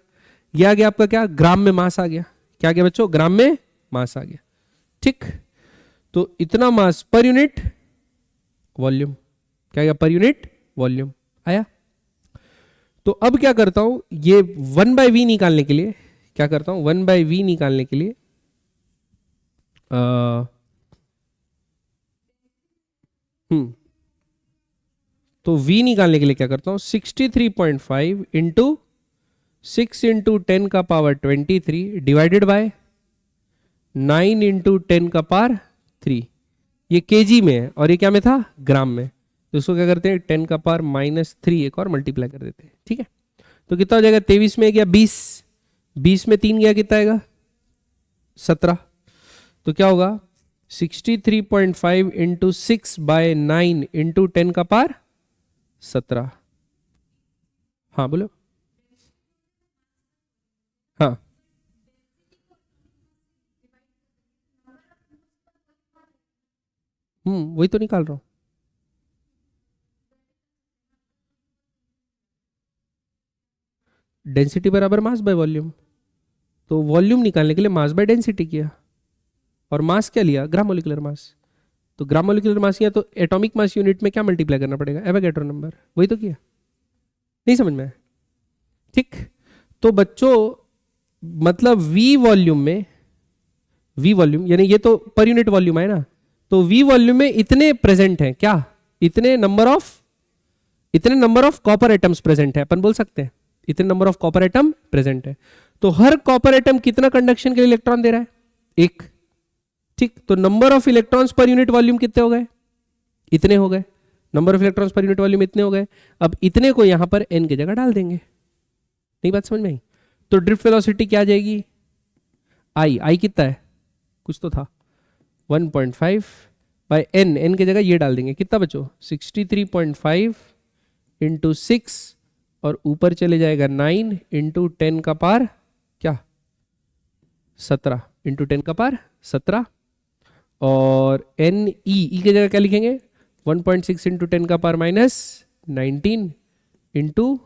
Speaker 1: ये आ गया आपका क्या, ग्राम में मास आ गया। क्या आ गया बच्चों, ग्राम में मास आ गया। ठीक, तो इतना मास पर यूनिट वॉल्यूम, क्या गया, पर यूनिट वॉल्यूम आया। तो अब क्या करता हूं, ये 1/v निकालने के लिए क्या करता हूं, 1/v निकालने के लिए तो v निकालने के लिए क्या करता हूं, 63.5 इंटू 6 इंटू 10 का पावर 23 डिवाइडेड बाय 9 इंटू 10 का पावर 3। ये केजी में है और ये क्या में था, ग्राम में, तो इसको क्या करते हैं 10 का पावर -3 एक और मल्टीप्लाई कर देते हैं। ठीक है, तो कितना हो जाएगा, 23 में गया 20, 20 में 3 गया कितना आएगा 17, तो क्या होगा 63.5 इंटू 6 बाय 9 इंटू 10 का पावर 17। हाँ बोलो, हाँ वही तो निकाल रहा हूं। डेंसिटी बराबर मास बाय वॉल्यूम, तो वॉल्यूम निकालने के लिए मास बाय डेंसिटी किया, और मास क्या लिया, ग्राम मोलिकुलर मास। तो ग्राम मोलिकुलर मास किया तो एटॉमिक मास यूनिट में क्या मल्टीप्लाई करना पड़ेगा, एवोगैड्रो नंबर, वही तो किया। नहीं समझ में आया? ठीक, तो बच्चों मतलब वी वॉल्यूम में, वी वॉल्यूम यानी ये तो पर यूनिट वॉल्यूम है ना, तो वी वॉल्यूम में इतने प्रेजेंट हैं, क्या, इतने number of copper atoms present है, अपन बोल सकते हैं इतने number of copper atom present है। तो हर कॉपर एटम कितना कंडक्शन के लिए इलेक्ट्रॉन दे रहा है, 1। ठीक, तो number of electrons per unit volume कितने हो गए, इतने हो गए। Number of electrons per unit volume इतने हो गए। अब इतने को यहां पर n की जगह डाल देंगे। नहीं बात समझ में आई? तो ड्रिफ्ट वेलोसिटी क्या आ जाएगी, आई कितना है, कुछ तो था 1.5 बाय n की जगह ये डाल देंगे, कितना बचो 63.5 इंटू 6 और ऊपर चले जाएगा 9 इंटू 10 का पावर क्या 17 इंटू 10 का पावर 17, और एन ई की जगह क्या लिखेंगे 1.6 इंटू 10 का power -19 into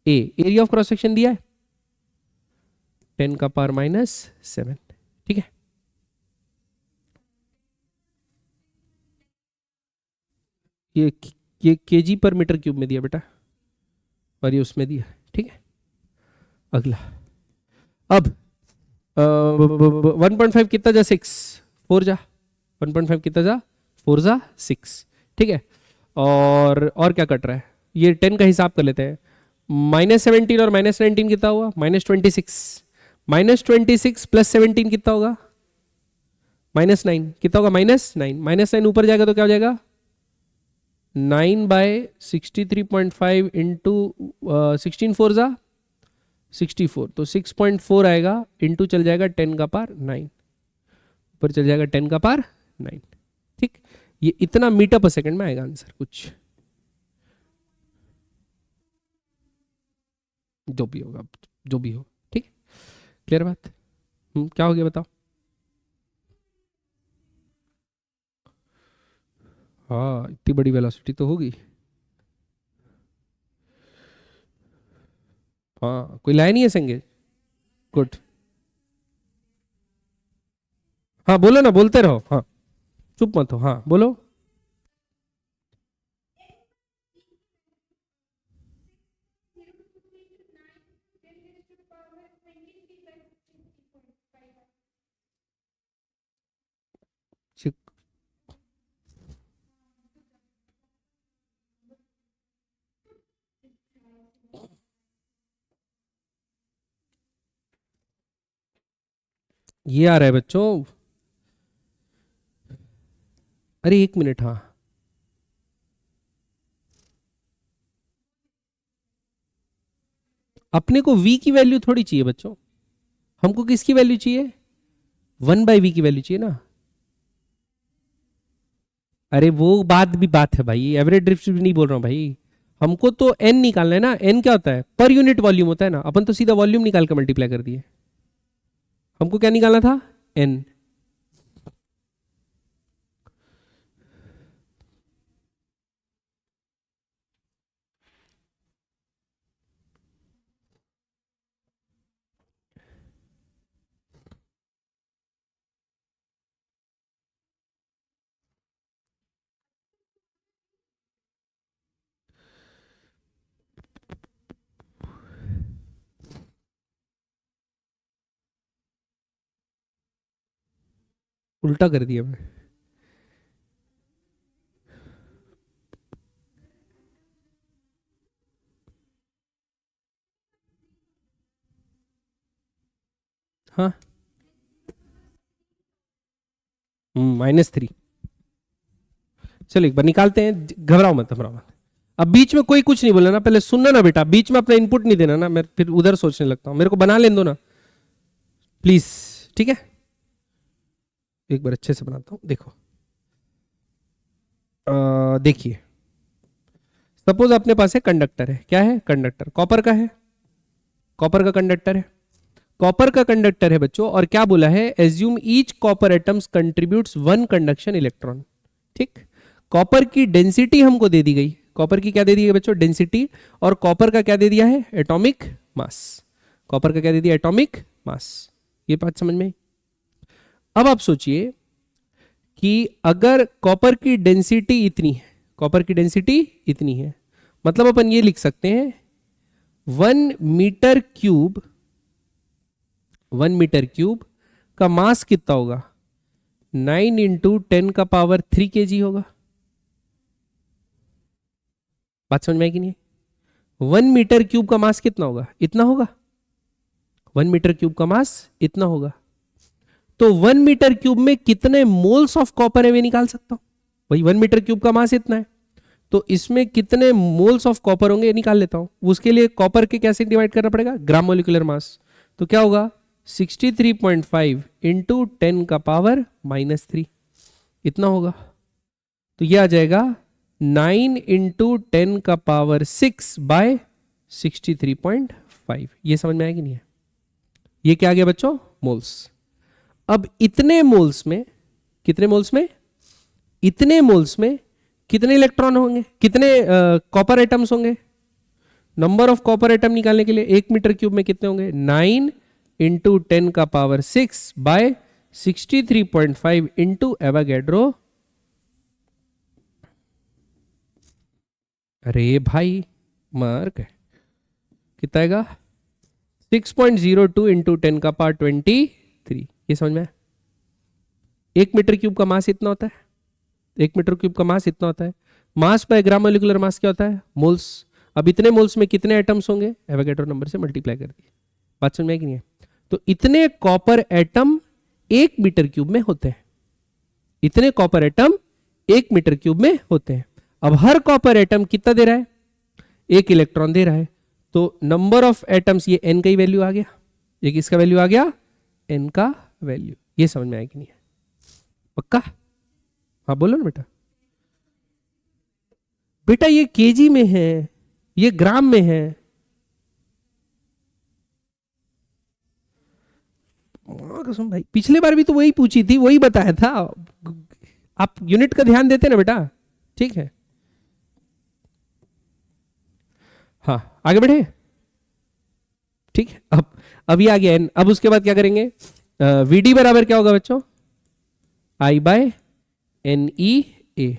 Speaker 1: A, area of cross section दिया है 10 का पावर -7। ठीक है, ये केजी पर मीटर क्यूब में दिया बेटा, और ये उसमें दिया। ठीक है, अगला अब 1.5 कितना जा 6 4 जा 1.5 कितना जा 4 जा 6। ठीक है, और क्या कट रहा है, ये 10 का हिसाब कर लेते हैं। -17 और -19 कितना हुआ, -26, -26 प्लस 17 कितना होगा -9, कितना होगा -9 ऊपर जाएगा तो क्या हो जाएगा 9 बाय 63.5 इंटू 16 4 जा 64, तो 6.4 आएगा, इंटू चल जाएगा 10 का पावर 9, ऊपर चल जाएगा 10 का पावर 9। ये इतना मीटर पर सेकंड में आएगा आंसर, कुछ जो भी होगा, जो भी हो, ठीक है, क्लियर बात। क्या हो गया बताओ। हाँ इतनी बड़ी वेलोसिटी तो होगी। हाँ कोई लाया नहीं है संगे, गुड। हाँ बोलो ना, बोलते रहो, हाँ चुप मत हो, हाँ बोलो। चिक- ये आ रहा है बच्चों। अरे एक मिनट, हाँ अपने को v की वैल्यू थोड़ी चाहिए बच्चों, हमको किसकी वैल्यू चाहिए, 1/v की वैल्यू चाहिए ना। अरे वो बात भी बात है भाई, एवरेज ड्रिफ्ट भी नहीं बोल रहा हूँ भाई, हमको तो n निकालना है ना। n क्या होता है, पर यूनिट वॉल्यूम होता है ना, अपन तो सीधा वॉल्यूम निकाल कर मल्टीप्लाई कर दिए। हमको क्या निकालना था, n। उल्टा कर दिया मैं। हाँ -3। चलो एक बार निकालते हैं, घबराओ मत, घबराओ मत। अब बीच में कोई कुछ नहीं बोला ना, पहले सुनना ना बेटा, बीच में अपना इनपुट नहीं देना ना, मैं फिर उधर सोचने लगता हूँ, मेरे को बना लेने दो ना प्लीज, ठीक है। एक बार अच्छे से बनाता हूँ, देखो। देखिए, सपोज अपने पास है कंडक्टर है, क्या है, कंडक्टर कॉपर का है, कॉपर का कंडक्टर है, कॉपर का कंडक्टर है बच्चों, और क्या बोला है, assume each copper atoms contributes 1 conduction electron. ठीक, कॉपर की डेंसिटी हमको दे दी गई, कॉपर की क्या दे दी है बच्चों, डेंसिटी, और कॉपर का क्या दे दिया है, एटॉमिक मास। कॉपर का क्या दे दिया, एटॉमिक मास। ये बात समझ में आई? अब आप सोचिए कि अगर कॉपर की डेंसिटी इतनी है, कॉपर की डेंसिटी इतनी है, मतलब अपन ये लिख सकते हैं 1 मीटर क्यूब, 1 मीटर क्यूब का मास कितना होगा, 9 × 10⁻³ होगा। बात समझ में आई कि नहीं, 1 मीटर क्यूब का मास कितना होगा, इतना होगा, 1 मीटर क्यूब का मास इतना होगा। तो 1 मीटर क्यूब में कितने मोल्स ऑफ कॉपर है मैं निकाल सकता हूं, भाई 1 मीटर क्यूब का मास इतना है, तो इसमें कितने मोल्स ऑफ कॉपर होंगे ये निकाल लेता हूं। उसके लिए कॉपर के कैसे डिवाइड करना पड़ेगा, ग्राम मोलिकुलर मास, तो क्या होगा 63.5 इंटू 10⁻³ इतना होगा। तो ये आ जाएगा 9 × 10⁻⁶/63.5। ये समझ में आया कि नहीं है, ये क्या आ गया बच्चों, मोल्स। अब इतने मोल्स में, कितने मोल्स में, इतने मोल्स में कितने इलेक्ट्रॉन होंगे, कितने कॉपर एटम्स होंगे, नंबर ऑफ कॉपर एटम निकालने के लिए 1 मीटर क्यूब में कितने होंगे, 9 × 10⁻⁶/63.5 इंटू एवोगैड्रो। अरे भाई मार्क कितना आएगा, 6.02 इंटू 10⁻23। ये समझ में आया? 1 मीटर क्यूब का मास इतना होता है, 1 मीटर क्यूब का मास इतना होता है, mass by gram molecular mass क्या होता है, मोल्स। अब इतने मोल्स में कितने एटम्स होंगे, एवोगैड्रो नंबर से मल्टीप्लाई कर दिए। बात समझ में आई कि नहीं है? तो इतने कॉपर एटम 1 मीटर क्यूब में होते हैं, इतने कॉपर एटम 1 मीटर क्यूब में होते हैं। अब हर कॉपर एटम कितना दे रहा है, 1 इलेक्ट्रॉन दे रहा है, तो नंबर ऑफ एटम्स, ये n का ही वैल्यू आ गया, ये किसका वैल्यू आ गया, n का वैल्यू। ये समझ में आया कि नहीं है, पक्का? हाँ बोलो ना बेटा। बेटा ये केजी में है, ये ग्राम में है। कसम भाई, पिछले बार भी तो वही पूछी थी, वही बताया था। आप यूनिट का ध्यान देते ना बेटा, ठीक है। हाँ आगे बढ़े, ठीक है। अब ये आ गया n। अब उसके बाद क्या करेंगे, वीडी बराबर क्या होगा बच्चों, आई बाय एन ई ए।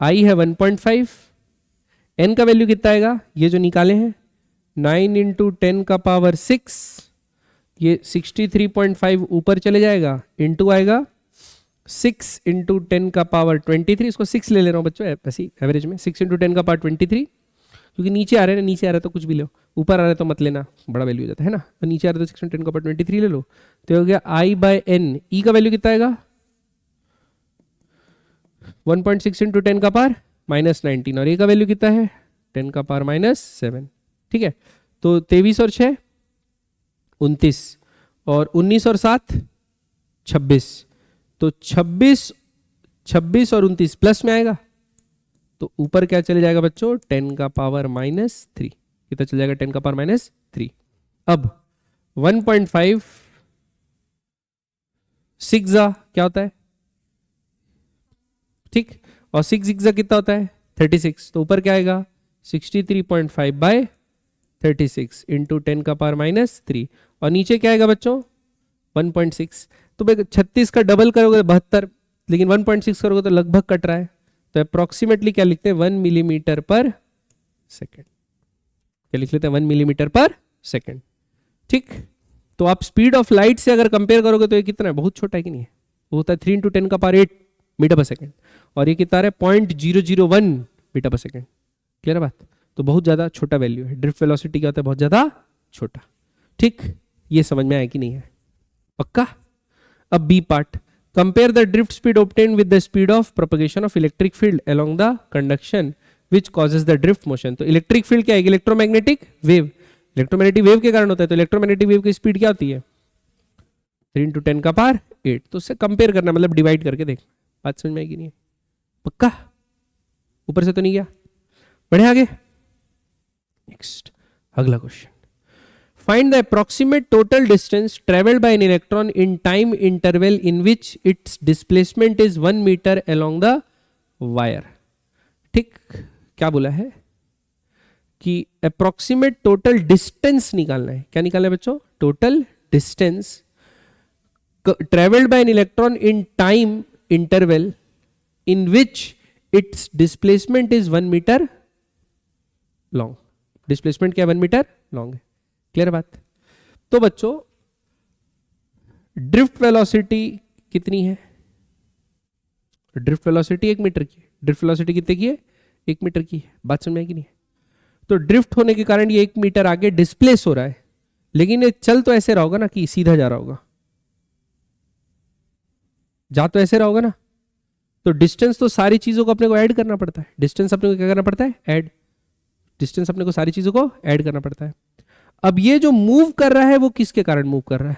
Speaker 1: आई है 1.5, n का वैल्यू कितना आएगा, ये जो निकाले हैं 9 इंटू 10 का पावर 6, ये 63.5 ऊपर चले जाएगा, इंटू आएगा 6 इंटू 10 का पावर 23। इसको 6 ले रहा हूँ बच्चों, ऐसे एवरेज में 6 इंटू 10 का पावर 23, क्योंकि नीचे आ रहे हैं ना, नीचे आ रहा है तो कुछ भी लो, ऊपर आ रहा है तो मत लेना, बड़ा वैल्यू हो जाता है ना। तो नीचे आ रहा है तो 6 इंटू 10 का पावर 23 ले लो, तो हो गया आई बाय एन। ई का वैल्यू कितना आएगा, 1.6 इंटू 10 का पावर -19, और ए का वैल्यू कितना है 10 का पावर -7, ठीक है। तो 23 और 6 29, और 19 और 7 26, तो 26 और 29 प्लस में आएगा, तो ऊपर क्या चले जाएगा बच्चों, 10 का पावर -3, कितना चल जाएगा 10 का पावर -3। अब 1.5 6 क्या होता है, ठीक, और 6 6 कितना होता है 36, तो ऊपर क्या आएगा 63.5 बाय 36 इंटू 10 का पावर -3, और नीचे क्या आएगा बच्चों 1.6। तो भाई 36 का डबल करोगे 72, लेकिन 1.6 करोगे तो लगभग कट रहा है, तो अप्रोक्सीमेटली क्या लिखते हैं 1 मिलीमीटर पर सेकेंड। क्या लिख लेते हैं 1 मिलीमीटर पर सेकेंड, ठीक। तो आप स्पीड ऑफ लाइट से अगर कंपेयर करोगे तो ये कितना है, बहुत छोटा है कि नहीं है, वो होता है 3 इंटू 10 का पावर 8 मीटर पर सेकेंड, और ये कितना है 0.001 मीटर पर सेकेंड। क्लियर है बात, तो बहुत ज्यादा छोटा वैल्यू है। ड्रिफ्ट वेलोसिटी क्या होता है, बहुत ज्यादा छोटा, ठीक। ये समझ में आया कि नहीं है, पक्का। अब B part, compare the drift speed obtained with the speed of propagation of electric field along the conduction which causes the drift motion. तो इलेक्ट्रिक फील्ड क्या है, इलेक्ट्रोमैग्नेटिक वेव, इलेक्ट्रोमैग्नेटिक वेव के कारण होता है, तो इलेक्ट्रोमैग्नेटिक वेव की speed क्या होती है 3 इंटू 10 का पावर 8। तो उससे कंपेयर करना मतलब डिवाइड करके देख, बात समझ में आएगी नहीं, पक्का। ऊपर से तो नहीं गया, बढ़े आगे। नेक्स्ट अगला question, find the approximate total distance traveled by an electron in time interval in which its displacement is 1 meter along the wire। ठीक, क्या बोला है कि approximate total distance निकालना है। क्या निकालना है बच्चों, total distance traveled by an electron in time interval in which its displacement is 1 meter long। displacement क्या 1 मीटर लॉन्ग है, क्लियर बात। तो बच्चों ड्रिफ्ट वेलोसिटी कितनी है, ड्रिफ्ट वेलोसिटी 1 मीटर की, ड्रिफ्ट वेलोसिटी कितने की है 1 मीटर की है, बात समझ में आएगी नहीं। तो ड्रिफ्ट होने के कारण ये 1 मीटर आगे डिस्प्लेस हो रहा है, लेकिन ये चल तो ऐसे रहा होगा ना कि सीधा जा रहा होगा, जा तो ऐसे रहा होगा ना। तो डिस्टेंस तो सारी चीजों को अपने को ऐड करना पड़ता है, डिस्टेंस अपने को क्या करना पड़ता है, ऐड, डिस्टेंस अपने को सारी चीजों को ऐड करना पड़ता है। अब ये जो मूव कर रहा है वो किसके कारण मूव कर रहा है,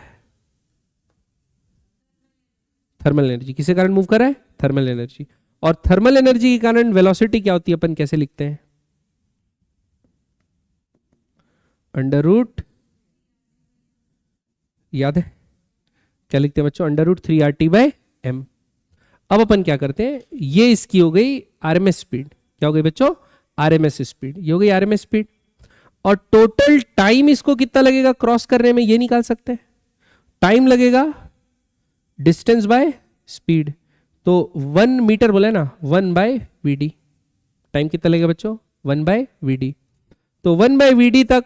Speaker 1: थर्मल एनर्जी। किसके कारण मूव कर रहा है, थर्मल एनर्जी। और थर्मल एनर्जी के कारण वेलोसिटी क्या होती है, अपन कैसे लिखते हैं, अंडर रूट, याद है क्या लिखते हैं बच्चों, √3RT/m। अब अपन क्या करते हैं, ये इसकी हो गई आरएमएस स्पीड, क्या हो गई बच्चों आरएमएस स्पीड, ये हो गई आरएमएस स्पीड। और टोटल टाइम इसको कितना लगेगा क्रॉस करने में, ये निकाल सकते हैं। टाइम लगेगा डिस्टेंस बाय स्पीड, तो 1 मीटर बोला है ना, 1/vd। टाइम कितना लगेगा बच्चों 1/vd। तो 1/vd तक,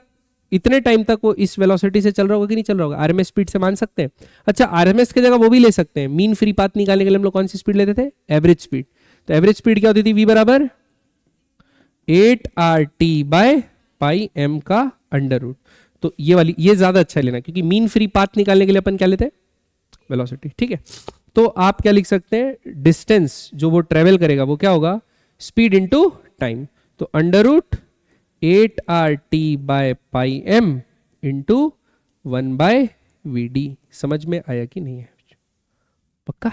Speaker 1: इतने टाइम तक वो इस वेलोसिटी से चल रहा होगा कि नहीं चल रहा होगा, आरएमएस स्पीड से मान सकते हैं। अच्छा आरएमएस की जगह वो भी ले सकते हैं, मीन फ्री पाथ निकालने के लिए हम लोग कौन सी स्पीड लेते थे, एवरेज स्पीड। तो एवरेज स्पीड क्या होती थी, v बराबर 8RT/πm का अंडर रूट। तो ये वाली, ये ज्यादा अच्छा लेना, क्योंकि मीन फ्री पाथ निकालने के लिए अपन क्या लेते हैं, वेलोसिटी, ठीक है। तो आप क्या लिख सकते हैं, डिस्टेंस जो वो ट्रेवल करेगा वो क्या होगा, स्पीड इनटू टाइम। तो √8RT/πm इंटू 1/vd। समझ में आया कि नहीं है, पक्का।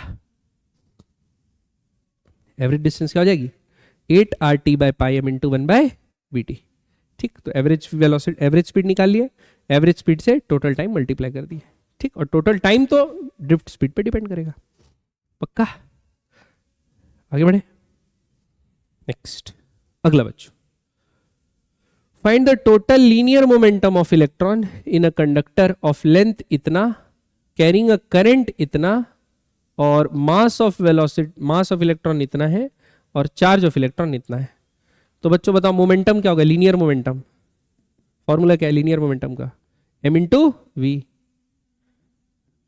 Speaker 1: एवरेज डिस्टेंस क्या हो जाएगी 8 RT by pi M into 1 by VT। ठीक, तो एवरेज वेलोसिटी, एवरेज स्पीड निकाल लिए, एवरेज स्पीड से टोटल टाइम मल्टीप्लाई कर दिए। ठीक, और टोटल टाइम तो ड्रिफ्ट स्पीड पे डिपेंड करेगा। पक्का? आगे बढ़े। नेक्स्ट, अगला बच्चों, find the total linear momentum of electron in a conductor of length इतना, कैरिंग अ करंट इतना, और mass of velocity, mass of electron इतना है, और चार्ज ऑफ इलेक्ट्रॉन इतना है। तो बच्चों बताओ मोमेंटम क्या होगा? लीनियर मोमेंटम फॉर्मूला क्या है लीनियर मोमेंटम का? m into V.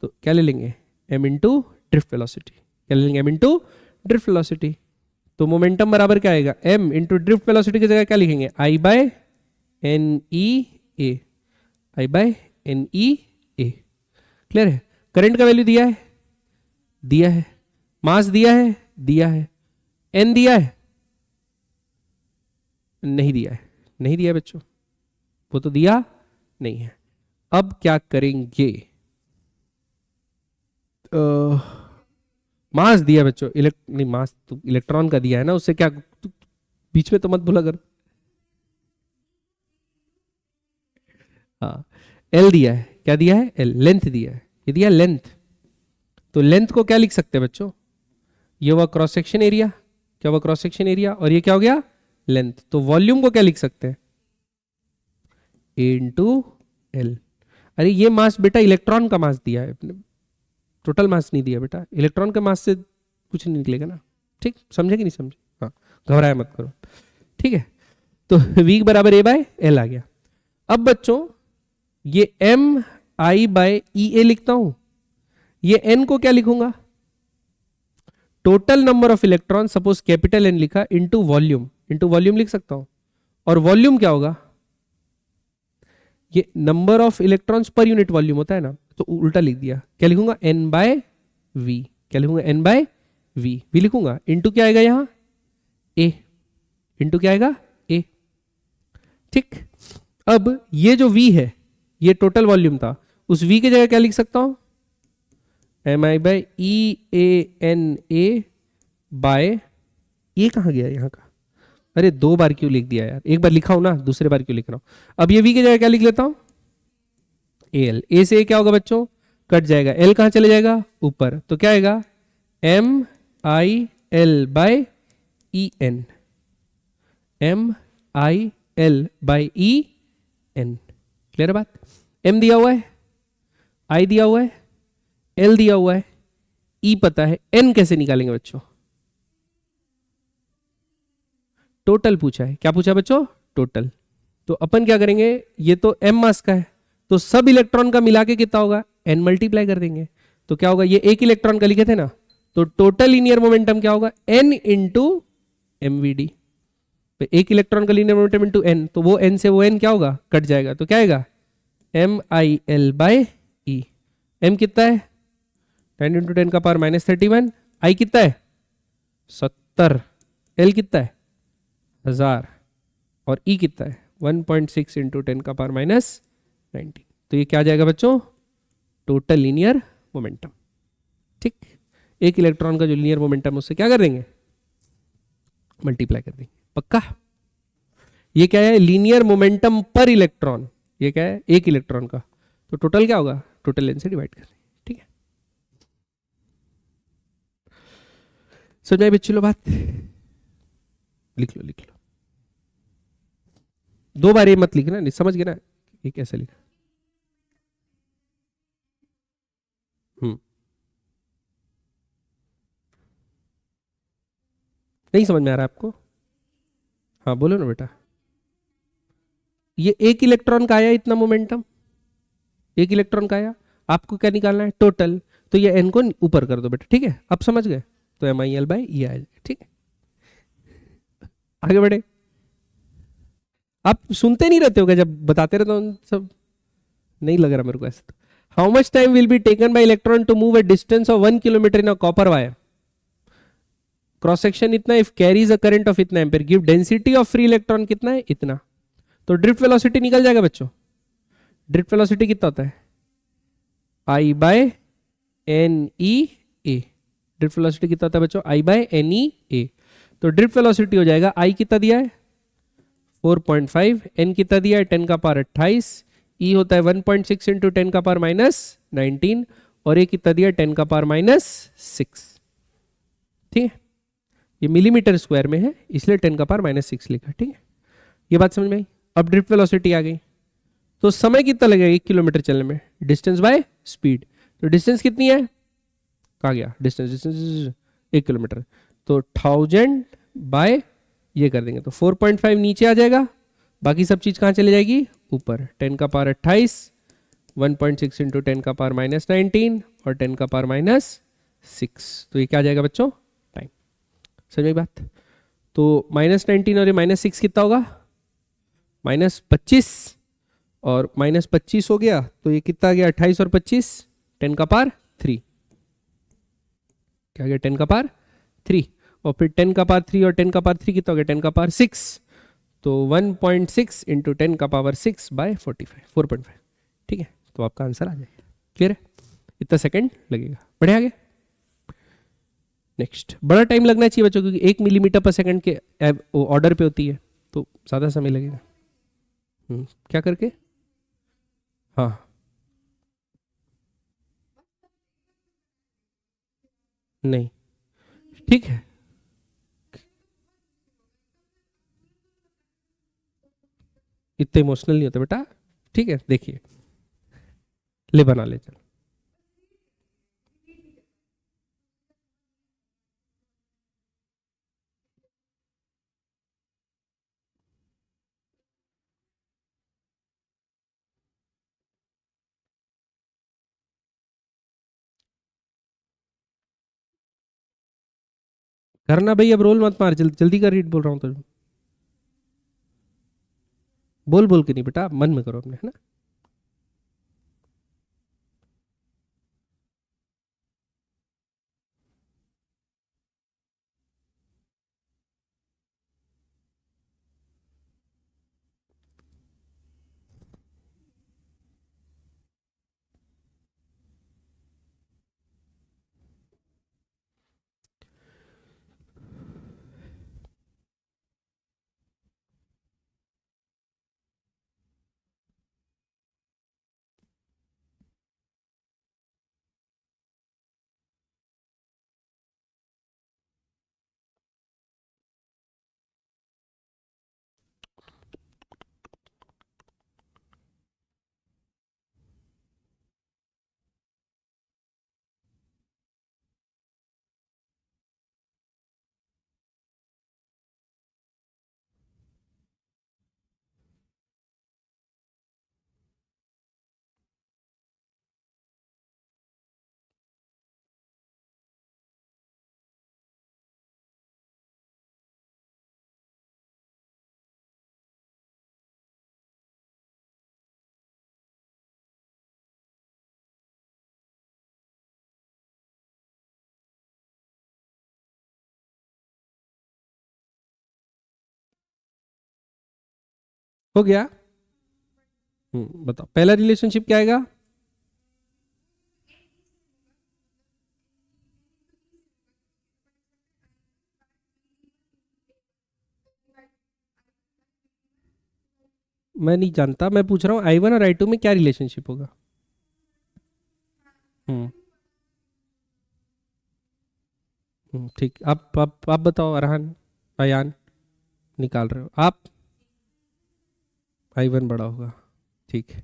Speaker 1: तो क्या ले लेंगे? m into drift velocity. क्या ले लेंगे? m into drift velocity. तो मोमेंटम बराबर क्या आएगा? m इंटू ड्रिफ्ट वेलोसिटी की जगह क्या लिखेंगे? I by N E A, I by N E A. Clear है? करंट का वैल्यू दिया है, दिया है। मास दिया है, दिया है। n दिया है, नहीं दिया है, नहीं दिया बच्चों, वो तो दिया नहीं है। अब क्या करेंगे? मास दिया बच्चों, नहीं मास तो इलेक्ट्रॉन का दिया है ना, उससे क्या बीच में तो मत भूला कर। हाँ, एल दिया है, क्या दिया है? एल, लेंथ दिया है, ये दिया लेंथ। तो लेंथ को क्या लिख सकते हैं बच्चों? ये हुआ क्रॉस सेक्शन एरिया, क्या हुआ? क्रॉस सेक्शन एरिया, और ये क्या हो गया? लेंथ। तो वॉल्यूम को क्या लिख सकते हैं? ए इंटू एल। अरे ये मास बेटा इलेक्ट्रॉन का मास दिया है, टोटल मास नहीं दिया बेटा, इलेक्ट्रॉन के मास से कुछ नहीं निकलेगा ना। ठीक, समझे कि नहीं समझे? हाँ, घबराया मत करो। ठीक है, तो V बराबर A बाय एल आ गया। अब बच्चों ये M I बाय ई ए लिखता हूं, ये N को क्या लिखूंगा? Total number of electron, suppose capital N लिखा, इंटू वॉल्यूम, इंटू वॉल्यूम लिख सकता हूं। और वॉल्यूम क्या होगा? ये number of electrons per unit volume होता है ना, तो उल्टा लिख दिया। क्या लिखूंगा? N by V. क्या लिखूंगा? N by V. वी लिखूंगा, इंटू क्या आएगा यहां? A। इंटू क्या आएगा? A। ठीक, अब ये जो V है, ये टोटल वॉल्यूम था, उस V की जगह क्या लिख सकता हूं? MI बाय EANA बाय, ये कहां गया यहां का? अरे दो बार क्यों लिख दिया यार, एक बार लिखा हूं ना, दूसरे बार क्यों लिख रहा हूं? अब ये V की जगह क्या लिख लेता हूं? AL। A से A क्या होगा बच्चों? कट जाएगा। L कहां चले जाएगा? ऊपर। तो क्या आएगा? MIL by EN, MIL by EN। Clear है बात? M दिया हुआ है, I दिया हुआ है, L दिया हुआ है, E पता है, N कैसे निकालेंगे बच्चों? टोटल पूछा है। क्या पूछा बच्चों? टोटल। तो अपन क्या करेंगे? ये तो M मास का है, तो सब इलेक्ट्रॉन का मिला के कितना होगा? N मल्टीप्लाई कर देंगे। तो क्या होगा? ये एक इलेक्ट्रॉन का लिखे थे ना, तो टोटल लीनियर मोमेंटम क्या होगा? N into MVD। तो एक इलेक्ट्रॉन का लीनियर मोमेंटम इंटू N, तो वो N से वो N क्या होगा? कट जाएगा। तो क्या आएगा? MIL bye E। M कितना है? 10 इंटू 10 का पावर माइनस 31। I कितना है? 70। L कितना है? 1000। और E कितना है? 1.6 इंटू 10 का पावर माइनस 19। तो ये क्या आ जाएगा बच्चों? Total linear momentum. ठीक, एक इलेक्ट्रॉन का जो लीनियर मोमेंटम उससे क्या कर देंगे? मल्टीप्लाई कर देंगे। पक्का? ये क्या है? लीनियर मोमेंटम पर इलेक्ट्रॉन। ये क्या है? एक इलेक्ट्रॉन का। तो टोटल क्या होगा? टोटल लेंथ से डिवाइड कर देंगे। ठीक है, समझ में आई बच्चों बात? लिख लो, लिख लो। दो बार ये मत लिखना, नहीं समझ गए ना ये कैसे लिखा? नहीं समझ में आ रहा है आपको? हाँ बोलो ना बेटा। ये एक इलेक्ट्रॉन का आया इतना मोमेंटम, एक इलेक्ट्रॉन का आया, आपको क्या निकालना है? टोटल। तो ये n को ऊपर कर दो बेटा। ठीक है, अब समझ गए? तो MIL बाय E आएगा। ठीक है, आगे बढ़े। आप सुनते नहीं रहते हो क्या जब बताते रहते हो सब? नहीं लग रहा मेरे को ऐसा। How much time will be taken by electron to move a distance of 1 kilometre in a copper wire? Cross section इतना, if carries a current of इतना ampere, give density of free electron कितना है? इतना। तो drift velocity निकल जाएगा बच्चों। Drift velocity कितना होता है? I by NE A। Drift velocity कितना होता है बच्चों? I by NE A। तो ड्रिफ्ट वेलोसिटी हो जाएगा आई कितना दिया है 4.5, एन कितना दिया है 10 का पावर 28, ई होता है 1.6 इंटू 10 का पावर -19 और ये कितना दिया 10 का पावर -6। ठीक है, ये मिलीमीटर स्क्वायर में है इसलिए 10 का पावर -6 लिखा। ठीक है, ये बात समझ में आई। अब ड्रिफ्ट वेलोसिटी आ गई, तो समय कितना लगेगा 1 किलोमीटर चलने में, डिस्टेंस बाय स्पीड। तो डिस्टेंस कितनी है, कहाँ गया डिस्टेंस, डिस्टेंस 1 किलोमीटर, तो 1000 बाय ये कर देंगे तो 4.5 नीचे आ जाएगा, बाकी सब चीज कहाँ चली जाएगी ऊपर, 10 का पावर 28, 1.6 इंटू 10 का पावर -19 और 10 का पावर -6, तो ये क्या आ जाएगा बच्चों टाइम। समझ में बात। तो -19 और ये -6 कितना होगा -25 और -25 हो गया, तो ये कितना आ गया 28 और 25 10 का पावर 3, क्या गया 10 का पावर 3 और फिर 10 का पावर 3 और 10 का पावर 3 कितना हो गया 10 का पावर 6, तो 1.6 इंटू 10 का पावर 6 बाय 4.5। ठीक है, तो आपका आंसर आ जाएगा। क्लियर है, इतना सेकंड लगेगा। बढ़े आगे। नेक्स्ट, बड़ा टाइम लगना चाहिए बच्चों क्योंकि 1 मिलीमीटर पर सेकंड के ऑर्डर पे होती है तो ज़्यादा समय लगेगा। क्या करके, हाँ नहीं, ठीक है, इतने इमोशनल नहीं होता बेटा। ठीक है, देखिए ले बना ले चल। करना भाई, अब रोल मत मार, जल्दी जल्दी कर, रीड बोल रहा हूँ तो बोल बोल के नहीं बेटा, मन में करो अपने, है ना। हो गया। बताओ पहला रिलेशनशिप क्या आएगा, मैं नहीं जानता, मैं पूछ रहा हूँ I1 और I2 में क्या रिलेशनशिप होगा। हम्म ठीक, आप बताओ अरहान, अयान, निकाल रहे हो आप। I1 बड़ा होगा, ठीक है।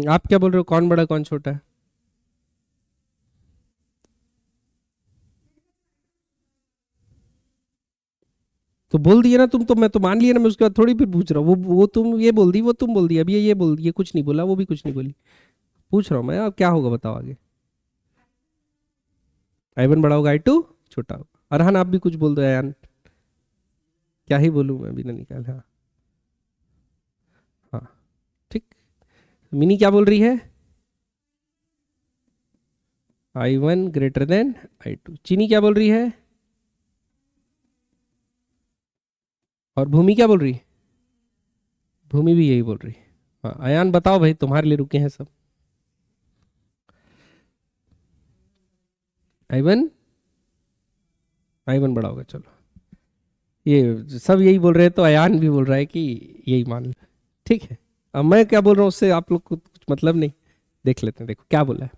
Speaker 1: आप क्या बोल रहे हो, कौन बड़ा कौन छोटा है। तो बोल दिया ना तुम, तो मैं तो मान लिया ना, मैं उसके बाद थोड़ी फिर पूछ रहा हूँ, वो तुम ये बोल दी, वो तुम बोल दी, अभी ये बोल दी, ये कुछ नहीं बोला, वो भी कुछ नहीं बोली, पूछ रहा हूँ मैं, अब क्या होगा बताओ आगे। I1 बड़ा होगा, I2 छोटा होगा। अरहान आप भी कुछ बोल दो यार, क्या ही बोलूँ मैं बिना निकाले। हाँ हाँ ठीक, मिनी क्या बोल रही है, I1 ग्रेटर देन I2। चीनी क्या बोल रही है, और भूमि क्या बोल रही है, भूमि भी यही बोल रही है। हाँ अयान बताओ भाई, तुम्हारे लिए रुके हैं सब। I1 I1 बड़ा होगा, चलो ये सब यही बोल रहे हैं, तो अयान भी बोल रहा है कि यही मान लो। ठीक है, अब मैं क्या बोल रहा हूँ उससे आप लोग को कुछ मतलब नहीं। देख लेते हैं, देखो क्या बोला है।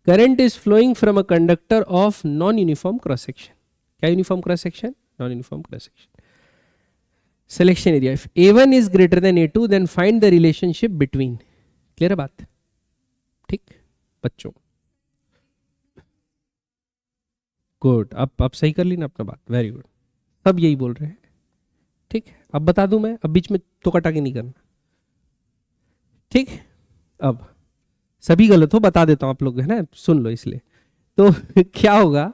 Speaker 1: Current is flowing from a conductor of non uniform cross section. क्या uniform cross section? Non uniform cross section. Selection area, if A1 is greater than A2 then find the relationship between. Clear है बात? ठीक बच्चों, good, अब सही कर ली ना अपना बात, वेरी गुड। सब यही बोल रहे हैं। ठीक है, अब बता दूं मैं, अब बीच में तो कटा के नहीं करना। ठीक, अब सभी गलत हो बता देता हूं, आप लोग है ना सुन लो इसलिए। तो क्या होगा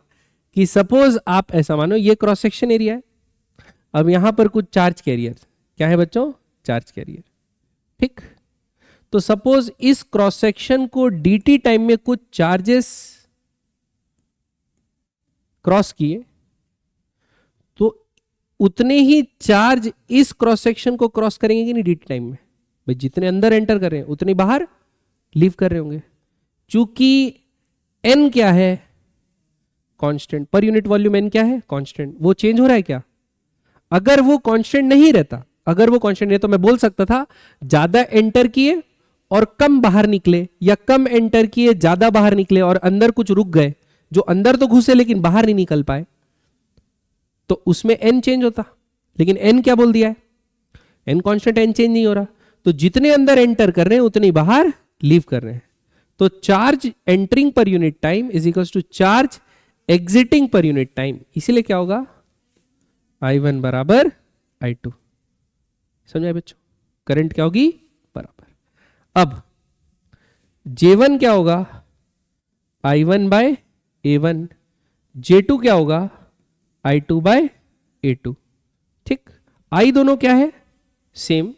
Speaker 1: कि सपोज आप ऐसा मानो ये क्रॉस सेक्शन एरिया है, अब यहां पर कुछ चार्ज कैरियर, क्या है बच्चों? Charge carrier. ठीक, तो सपोज इस क्रॉस सेक्शन को dt टाइम में कुछ चार्जेस क्रॉस किए, तो उतने ही चार्ज इस क्रॉस सेक्शन को क्रॉस करेंगे कि नहीं dt टाइम में? भाई जितने अंदर एंटर कर रहे हैं उतने बाहर लीव कर रहे होंगे। चूंकि n क्या है? कांस्टेंट। पर यूनिट वॉल्यूम n क्या है? कांस्टेंट। वो चेंज हो रहा है क्या? अगर वो कांस्टेंट नहीं रहता, अगर वो कांस्टेंट नहीं तो मैं बोल सकता था ज्यादा एंटर किए और कम बाहर निकले, या कम एंटर किए ज्यादा बाहर निकले और अंदर कुछ रुक गए, जो अंदर तो घुसे लेकिन बाहर नहीं निकल पाए, तो उसमें n चेंज होता। लेकिन n क्या बोल दिया है? n कांस्टेंट, n चेंज नहीं हो रहा। तो जितने अंदर एंटर कर रहे हैं उतने बाहर लीव कर रहे हैं। तो charge entering per unit time is equal to charge exiting per unit time. इसीलिए क्या होगा? I1 बराबर I2। समझाए बच्चों? करंट क्या होगी? बराबर। अब J1 क्या होगा? I1 bye A1। J2 क्या होगा? I2 bye A2। ठीक, I दोनों क्या है? सेम।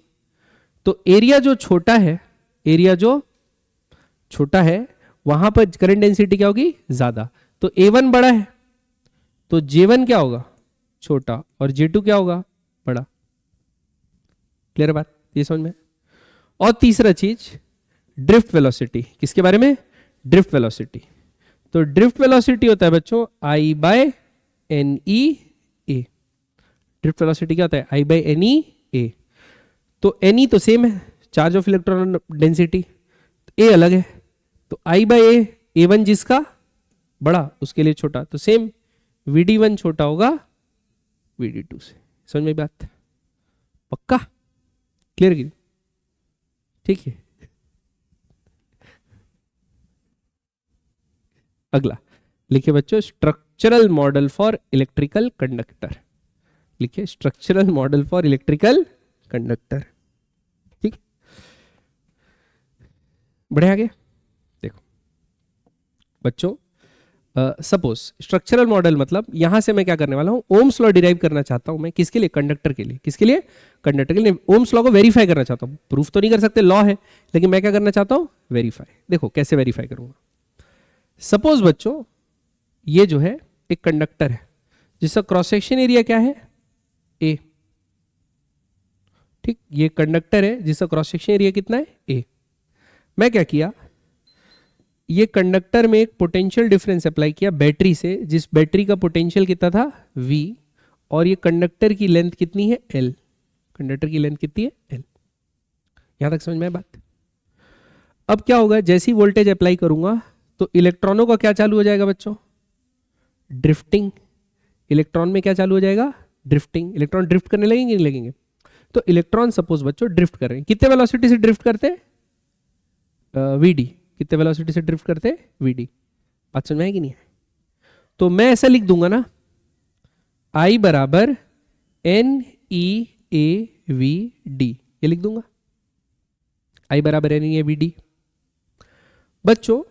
Speaker 1: तो एरिया जो छोटा है, एरिया जो छोटा है वहां पर करंट डेंसिटी क्या होगी? ज्यादा। तो A1 बड़ा है तो J1 क्या होगा? छोटा, और J2 क्या होगा? बड़ा। क्लियर बात? ये समझ में? और तीसरा चीज, ड्रिफ्ट वेलोसिटी। किसके बारे में? Drift velocity. तो ड्रिफ्ट वेलोसिटी होता है बच्चों I by N E A. Drift velocity क्या होता है? I by N E A. तो एन ई तो सेम है, charge of electron density, A अलग है। तो I बाय ए, A1 जिसका बड़ा उसके लिए छोटा, तो सेम VD1 छोटा होगा VD2 से। समझ में बात? पक्का? क्लियर की? ठीक है, अगला लिखिए बच्चों, structural model for electrical conductor. लिखिए structural model for electrical conductor. ठीक, बढ़े आगे। देखो बच्चों, सपोज स्ट्रक्चरल मॉडल मतलब यहां से मैं क्या करने वाला हूं, ओम्स लॉ डिराइव करना चाहता हूं मैं। किसके लिए? कंडक्टर के लिए। किसके लिए? कंडक्टर के लिए। ओम्स लॉ को वेरीफाई करना चाहता हूं। प्रूफ तो नहीं कर सकते, लॉ है, लेकिन मैं क्या करना चाहता हूं? वेरीफाई। देखो कैसे वेरीफाई करूंगा। सपोज बच्चों ये जो है एक कंडक्टर है जिसका क्रॉस सेक्शन एरिया क्या है? ए। ठीक, ये कंडक्टर है जिसका क्रॉस सेक्शन एरिया कितना है? ए। मैं क्या किया, ये कंडक्टर में एक पोटेंशियल डिफरेंस अप्लाई किया बैटरी से, जिस बैटरी का पोटेंशियल कितना था? V। और ये कंडक्टर की लेंथ कितनी है? L। कंडक्टर की लेंथ कितनी है? L। यहां तक समझ में बात? अब क्या होगा, जैसी वोल्टेज अप्लाई करूंगा तो इलेक्ट्रॉनों का क्या चालू हो जाएगा बच्चों? ड्रिफ्टिंग। इलेक्ट्रॉन में क्या चालू हो जाएगा? ड्रिफ्टिंग। इलेक्ट्रॉन ड्रिफ्ट करने लगेंगे नहीं लगेंगे? तो इलेक्ट्रॉन सपोज बच्चों ड्रिफ्ट कर रहे हैं, कितने वेलोसिटी से ड्रिफ्ट करते हैं? VD। कितने वेलोसिटी से ड्रिफ्ट करते हैं? VD। बात समझ में है कि नहीं है? तो मैं ऐसा लिख दूंगा ना, I बराबर NeAVD, ये लिख दूंगा। I बराबर NeAVD। बच्चों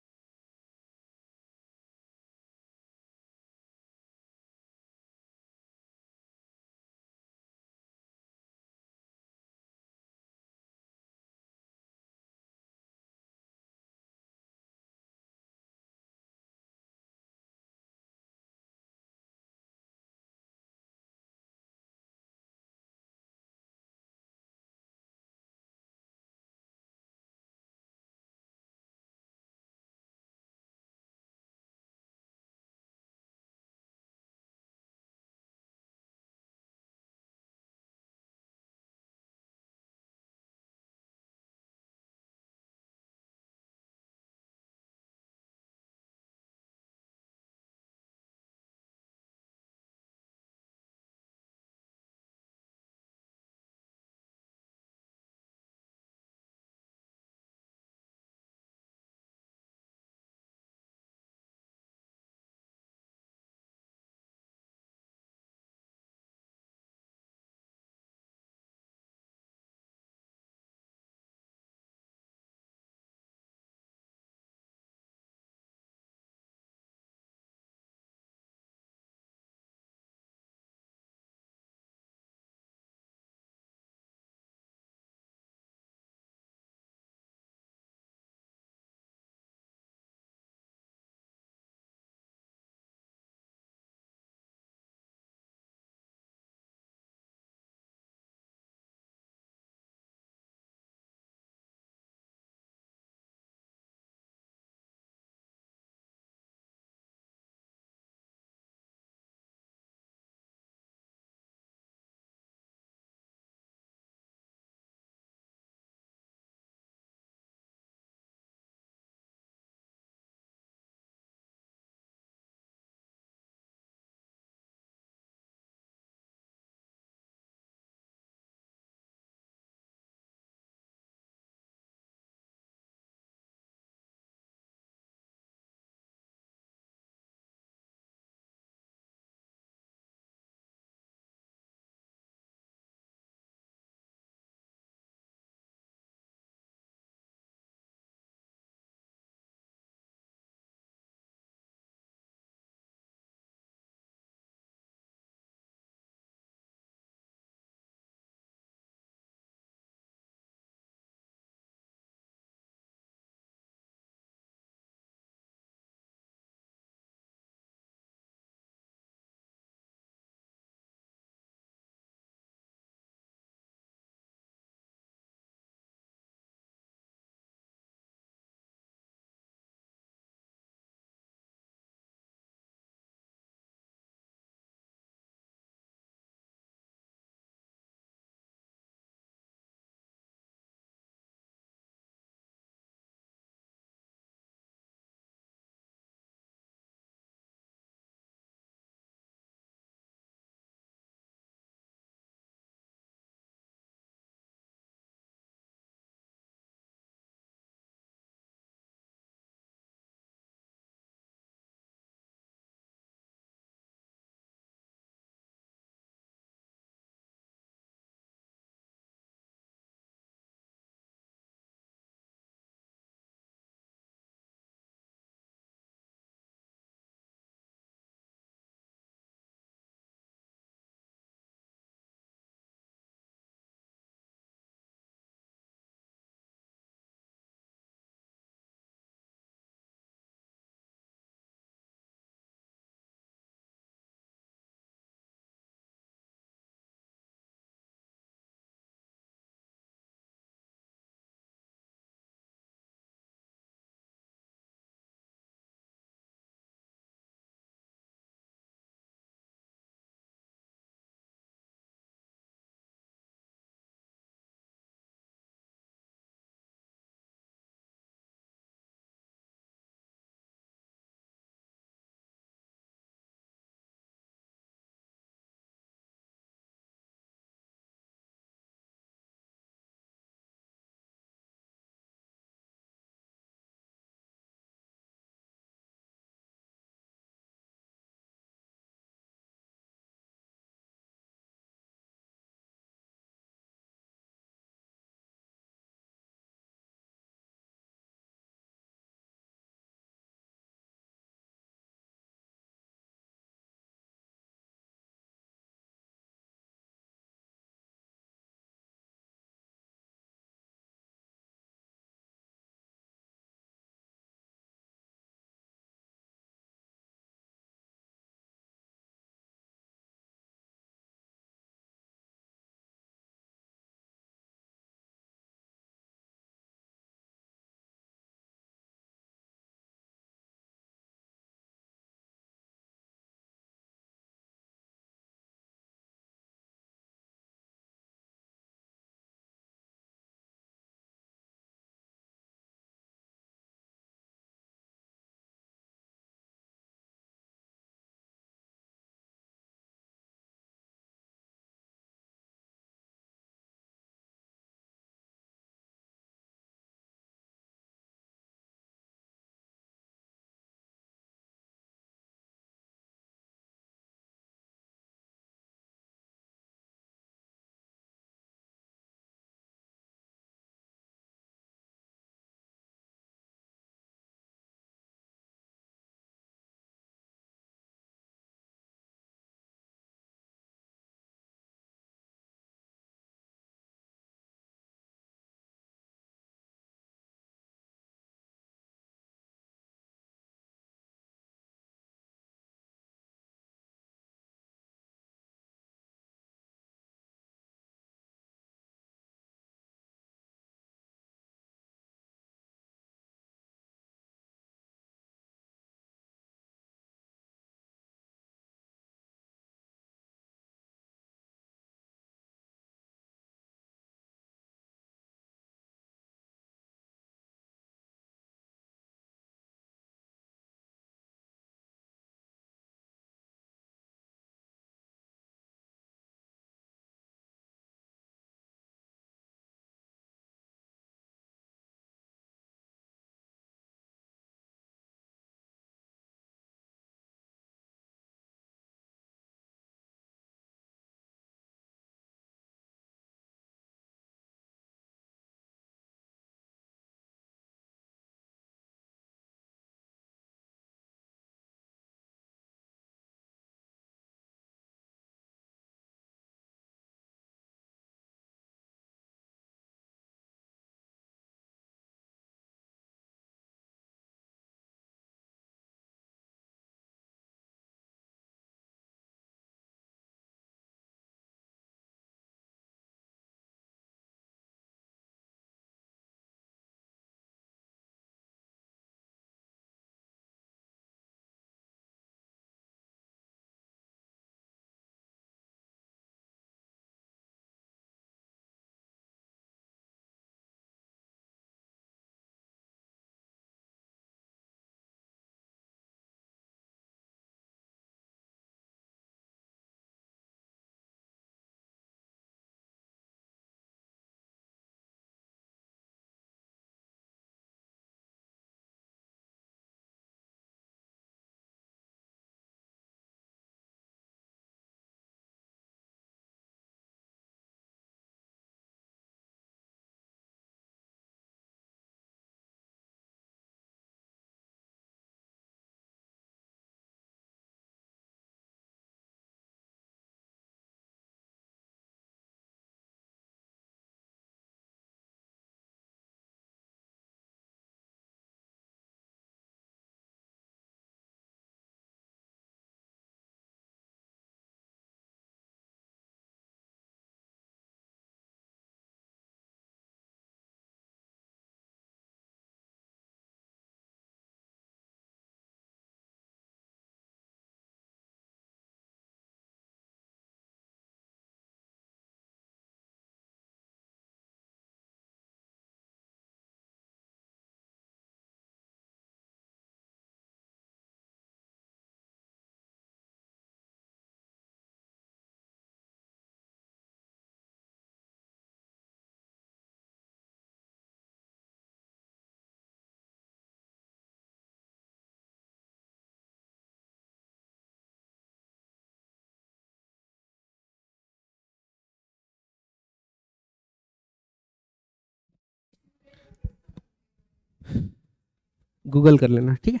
Speaker 1: गूगल कर लेना, ठीक है।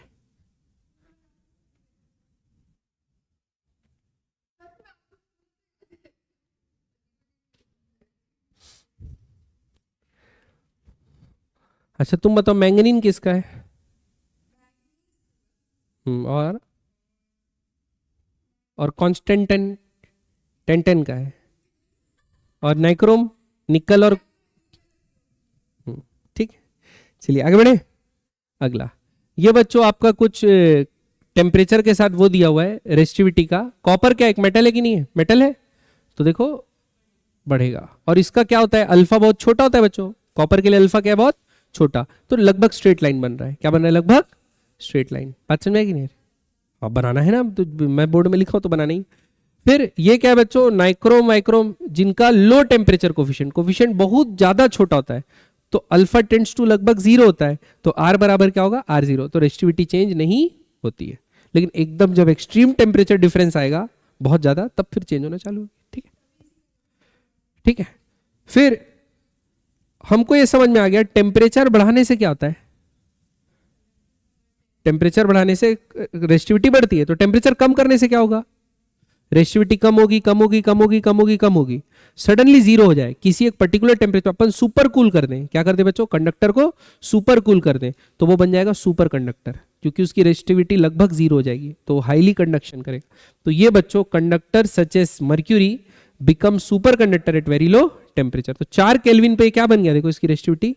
Speaker 1: अच्छा तुम बताओ मैंगनीन किसका है? और कॉन्स्टेंटन टेंटन का है। और नाइक्रोम निकल और ठीक है। चलिए आगे बढ़े। अगला ये बच्चों आपका कुछ टेम्परेचर के साथ वो दिया हुआ है रेसिस्टिविटी का। कॉपर क्या एक मेटल है कि नहीं है? मेटल है। तो देखो बढ़ेगा। और इसका क्या होता है? अल्फा बहुत छोटा होता है बच्चों। कॉपर के लिए अल्फा क्या है? बहुत छोटा। तो लगभग स्ट्रेट लाइन बन रहा है। क्या बन रहा है? लगभग स्ट्रेट लाइन। बात समझ में कि नहीं? अब बनाना है ना, तो मैं बोर्ड में लिखा हूं तो बनाना ही। फिर ये क्या है बच्चों? नाइक्रोम माइक्रोम जिनका लो टेम्परेचर कोफिशिएंट कोफिशिएंट बहुत ज्यादा छोटा होता है, तो अल्फा टेंड्स टू लगभग जीरो होता है। तो आर बराबर क्या होगा? R zero. तो रेसिस्टिविटी चेंज नहीं होती है। लेकिन एकदम जब एक्सट्रीम टेम्परेचर डिफरेंस आएगा बहुत ज्यादा, तब फिर चेंज होना चालू होगी। ठीक है, ठीक है। फिर हमको ये समझ में आ गया टेम्परेचर बढ़ाने से क्या होता है। टेम्परेचर बढ़ाने से रेसिस्टिविटी बढ़ती है। तो टेम्परेचर कम करने से क्या होगा? रेसिस्टिविटी कम होगी, कम होगी, कम होगी, कम होगी, कम होगी, सडनली जीरो हो जाए किसी एक पर्टिकुलर टेम्परेचर। अपन सुपर कूल कर दें। क्या कर दें बच्चों? कंडक्टर को सुपर कूल कर दें, तो वो बन जाएगा सुपर कंडक्टर, क्योंकि उसकी रेसिस्टिविटी लगभग जीरो हो जाएगी, तो हाईली कंडक्शन करेगा। तो ये बच्चों conductor such as mercury become super conductor at very low temperature. तो 4 केल्विन पे क्या बन गया? देखो इसकी रेसिस्टिविटी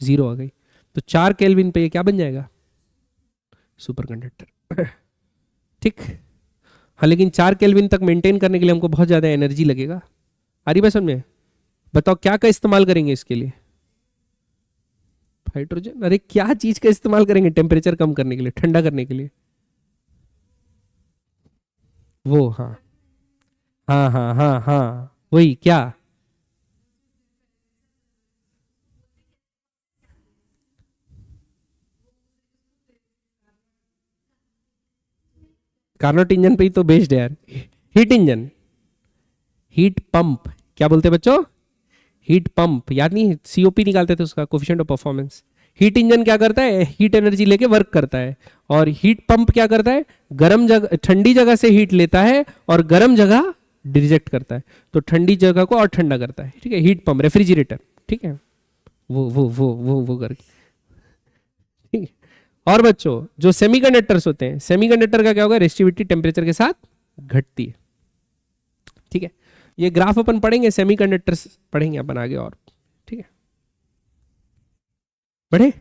Speaker 1: जीरो आ गई। तो 4 केल्विन पे क्या बन जाएगा? Super conductor. ठीक। हाँ लेकिन 4 केल्विन तक मेंटेन करने के लिए हमको बहुत ज्यादा एनर्जी लगेगा। आ रही बात समझ में? बताओ क्या का इस्तेमाल करेंगे इसके लिए? हाइड्रोजन। अरे क्या चीज का इस्तेमाल करेंगे टेम्परेचर कम करने के लिए, ठंडा करने के लिए? वो हाँ, हाँ हाँ हाँ हाँ वही क्या? कार्नोट इंजन पे ही तो बेस्ड है यार। हीट इंजन, हीट पंप क्या बोलते हैं बच्चों? Heat pump. याद नहीं? सीओपी निकालते थे उसका, coefficient of performance. Heat engine क्या करता है? हीट एनर्जी लेके वर्क करता है। और हीट पंप क्या करता है? गर्म जगह, ठंडी जगह से हीट लेता है और गर्म जगह रिजेक्ट करता है। तो ठंडी जगह को और ठंडा करता है। ठीक है, हीट पंप, रेफ्रिजरेटर। ठीक है, वो करके। ठीक है। और बच्चों जो सेमीकंडक्टर्स होते हैं, सेमीकंडक्टर का क्या होगा? रेसिस्टिविटी टेम्परेचर के साथ घटती है। ठीक है, ये ग्राफ अपन पढ़ेंगे, सेमीकंडक्टर्स पढ़ेंगे अपन आगे और। ठीक है, बढ़े।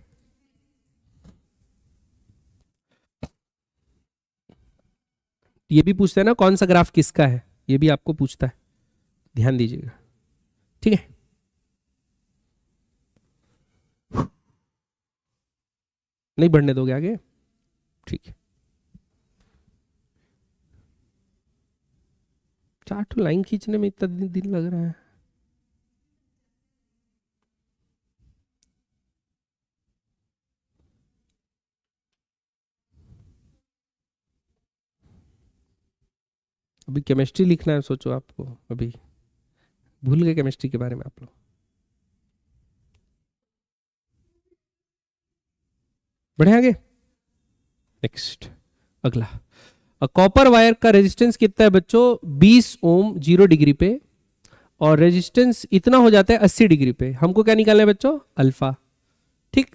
Speaker 1: ये भी पूछते हैं ना कौन सा ग्राफ किसका है, ये भी आपको पूछता है, ध्यान दीजिएगा। ठीक है, नहीं बढ़ने दोगे आगे? ठीक है। 4 तो लाइन खींचने में इतना दिन लग रहा है। अभी केमिस्ट्री लिखना है, सोचो आपको अभी भूल गए केमिस्ट्री के बारे में आप लोग। बढ़े आगे। नेक्स्ट अगला, कॉपर वायर का रेजिस्टेंस कितना है बच्चों? 20 ओम 0 डिग्री पे, और रेजिस्टेंस इतना हो जाता है 80 डिग्री पे। हमको क्या निकालना है बच्चों? अल्फा। ठीक,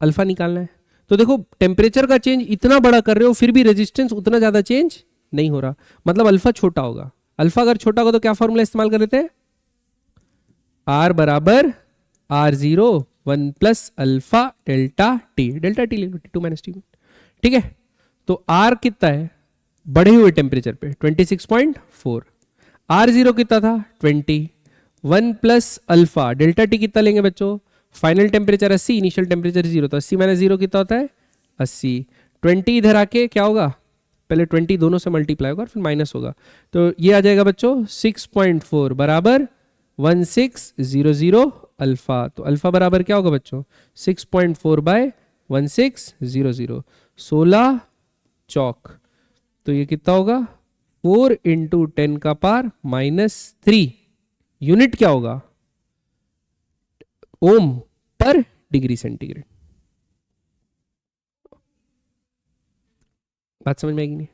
Speaker 1: अल्फा निकालना है। तो देखो टेम्परेचर का चेंज इतना बड़ा कर रहे हो, फिर भी रेजिस्टेंस उतना ज्यादा चेंज नहीं हो रहा, मतलब अल्फा छोटा होगा। अल्फा अगर छोटा होगा तो क्या फॉर्मूला इस्तेमाल कर लेते हैं? आर बराबर R zero 1 plus alpha delta T. Delta T ले लो, T2 माइनस टी। ठीक है, तो आर कितना है बढ़े हुए टेम्परेचर पे? 26.4। आर जीरो कितना था? 20। 1 प्लस अल्फा डेल्टा टी कितना लेंगे बच्चों? फाइनल टेम्परेचर 80, इनिशियल टेम्परेचर 0, तो 80 माइनस जीरो कितना होता है? 80। 20 इधर आके क्या होगा? पहले 20 दोनों से मल्टीप्लाई होगा और फिर माइनस होगा, तो ये आ जाएगा बच्चों 6.4 बराबर 1600 अल्फा। तो अल्फा बराबर क्या होगा बच्चों? 6.4 बाय 1600, 16 चौक। तो ये कितना होगा? 4 इंटू 10⁻³ यूनिट क्या होगा? ओम पर डिग्री सेंटीग्रेड। बात समझ में आएगी नहीं?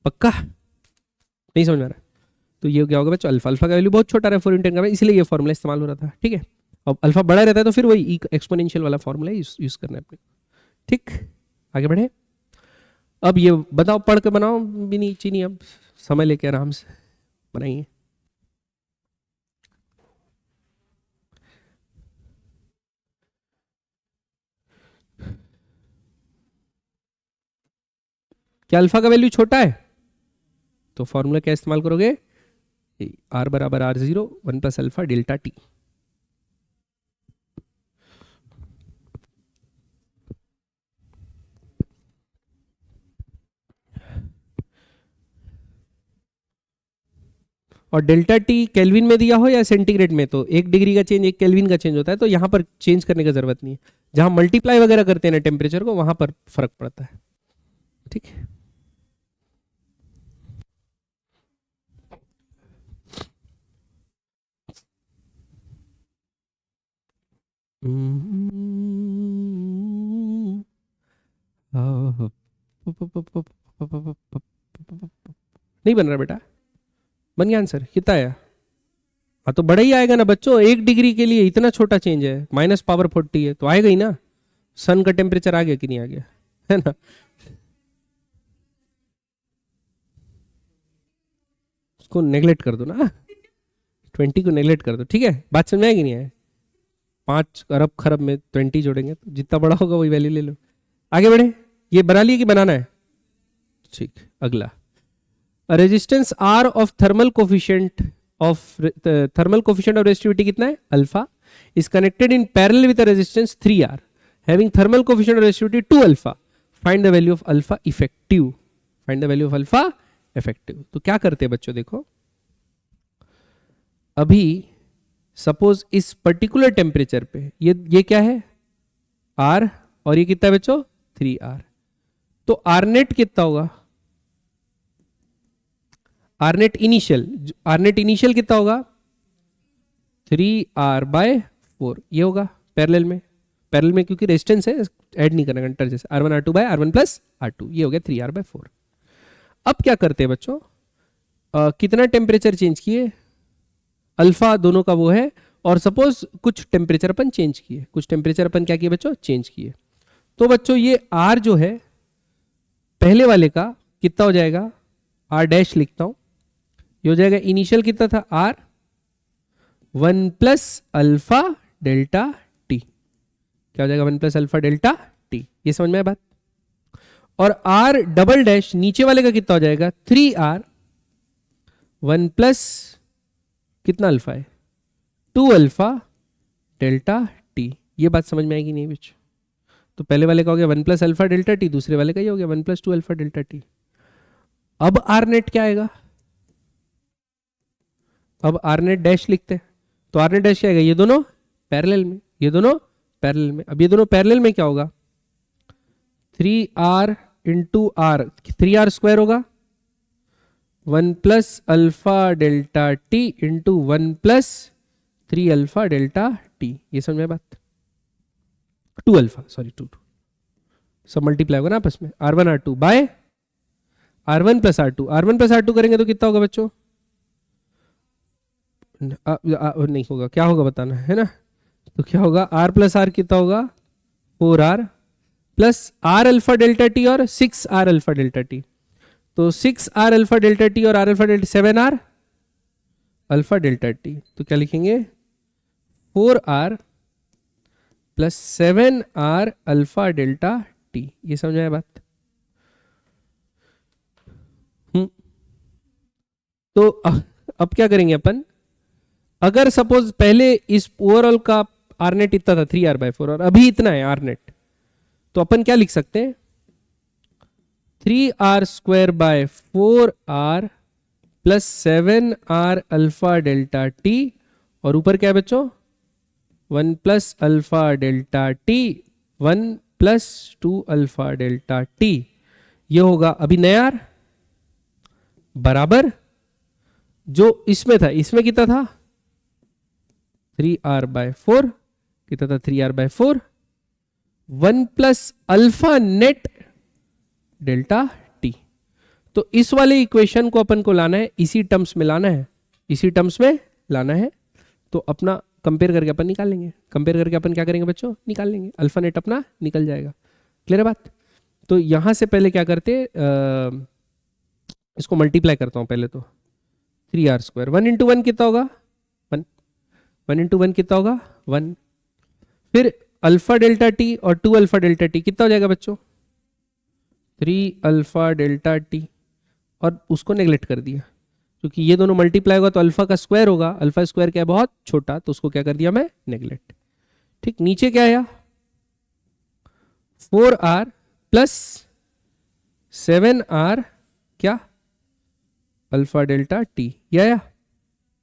Speaker 1: पक्का नहीं समझ में आ रहा? तो ये क्या होगा बच्चों, अल्फा का वैल्यू बहुत छोटा रहा 4 × 10 का, इसलिए ये फॉर्मूला इस्तेमाल हो रहा था। ठीक है, अब अल्फा बड़ा रहता है तो फिर वही एक्सपोनेंशियल वाला फॉर्मूला यूज करना है अपने। ठीक, आगे बढ़े। अब ये बताओ, पढ़ के बनाओ भी नीचे नहीं, अब समय लेके आराम से बनाइए। क्या अल्फा का वैल्यू छोटा है? तो फॉर्मूला क्या इस्तेमाल करोगे? आर बराबर R0 1 + अल्फा डेल्टा टी। और डेल्टा टी केल्विन में दिया हो या सेंटीग्रेड में, तो 1 डिग्री का चेंज 1 केल्विन का चेंज होता है, तो यहां पर चेंज करने की जरूरत नहीं है। जहां मल्टीप्लाई वगैरह करते हैं ना टेम्परेचर को, वहां पर फर्क पड़ता है। ठीक है, नहीं बन रहा बेटा? बन गया आंसर? कितना आया? हाँ तो बड़ा ही आएगा ना बच्चों, 1 डिग्री के लिए इतना छोटा चेंज है, -40 है तो आएगा ही ना। सन का टेम्परेचर आ गया कि नहीं आ गया, है ना? उसको नेग्लेक्ट कर दो ना, 20 को नेग्लेक्ट कर दो। ठीक है, बात समझ में आएगी नहीं आए? 5 अरब खरब में 20 जोड़ेंगे तो जितना बड़ा होगा वही वैल्यू ले लो। आगे बढ़े, ये बना लिए कि बनाना है? ठीक, अगला। Resistance R of thermal coefficient of resistivity कितना है? Alpha is connected in parallel with resistance 3R having thermal coefficient of resistivity 2 alpha. Find the value of alpha effective. Find the value of alpha effective. तो क्या करते हैं बच्चों, देखो अभी suppose इस पर्टिकुलर टेम्परेचर पे ये क्या है? R, और ये कितना है बच्चों? 3R। तो आर नेट कितना होगा? आर नेट इनिशियल कितना होगा? 3R/4 ये होगा पैरेलल में क्योंकि रेजिस्टेंस है, ऐड नहीं करना कंटर जैसे R1 R2/R1 + R2, ये हो गया 3R/4। अब क्या करते हैं बच्चों, कितना टेम्परेचर चेंज किए? अल्फा दोनों का वो है, और सपोज कुछ टेम्परेचर अपन चेंज किए, क्या किए बच्चों? चेंज किए। तो बच्चों ये R जो है पहले वाले का कितना हो जाएगा? R' लिखता हूं, ये हो जाएगा इनिशियल कितना था? R 1 + alpha delta T. क्या हो जाएगा? 1 + अल्फा डेल्टा टी। ये समझ में आया बात? और R" नीचे वाले का कितना हो जाएगा? 3R 1 + कितना अल्फा है? 2 अल्फा डेल्टा टी। ये बात समझ में आएगी नहीं बीच? तो पहले वाले का हो गया 1 + अल्फा डेल्टा टी, दूसरे वाले का ये हो गया 1 + 2 अल्फा डेल्टा टी। अब आर नेट क्या आएगा? अब आर नेट डैश लिखते हैं, तो आर नेट डैश क्या आएगा? ये दोनों पैरेलल में, अब ये दोनों पैरेलल में क्या होगा? 3R × R, 3R² होगा, 1 + alpha delta T × 1 + 3 alpha delta T. ये समझ में बात? 2 अल्फा, सॉरी 2 सब मल्टीप्लाई होगा ना आपस में, R1 R2 bye R1 + R2। R1 + R2 करेंगे तो कितना होगा बच्चों? नहीं होगा, क्या होगा बताना है ना? तो क्या होगा? R + R कितना होगा? 4R + R alpha delta T और 6R अल्फा डेल्टा टी। तो 6R अल्फा डेल्टा टी और R alpha delta 7R alpha delta T. तो क्या लिखेंगे? 4R + 7R alpha delta T. ये समझ में आया बात? तो अब क्या करेंगे अपन, अगर सपोज पहले इस ओवरऑल का आर नेट इतना था 3R/4 और अभी इतना है आर नेट, तो अपन क्या लिख सकते हैं? 3R²/4R + 7R alpha delta T, और ऊपर क्या है बच्चों? 1 + alpha delta T 1 + 2 alpha delta T. ये होगा अभी नया आर बराबर जो इसमें था, इसमें कितना था? 3R/4 कितना था? 3R/4 1 + अल्फा नेट डेल्टा तो इस वाले इक्वेशन को अपन को लाना है, इसी टर्म्स में लाना है, इसी टर्म्स में लाना है। तो अपना कंपेयर करके अपन निकाल लेंगे, कंपेयर करके अपन क्या करेंगे बच्चों, निकाल लेंगे, अल्फा नेट अपना निकल जाएगा। क्लियर है बात? तो यहां से पहले क्या करते, इसको मल्टीप्लाई करता हूं पहले तो, 3r², 1 इंटू 1 कितना होगा 1, 1 इंटू 1 कितना होगा 1, फिर अल्फा डेल्टा टी और 2 अल्फा डेल्टा टी कितना हो जाएगा बच्चों 3 अल्फा डेल्टा टी, और उसको नेग्लेक्ट कर दिया क्योंकि ये दोनों मल्टीप्लाई होगा तो अल्फा का स्क्वायर होगा, अल्फा स्क्वायर क्या है बहुत छोटा, तो उसको क्या कर दिया मैं नेग्लेक्ट। ठीक, नीचे क्या आया 4r प्लस 7r क्या अल्फा डेल्टा टी, ये आया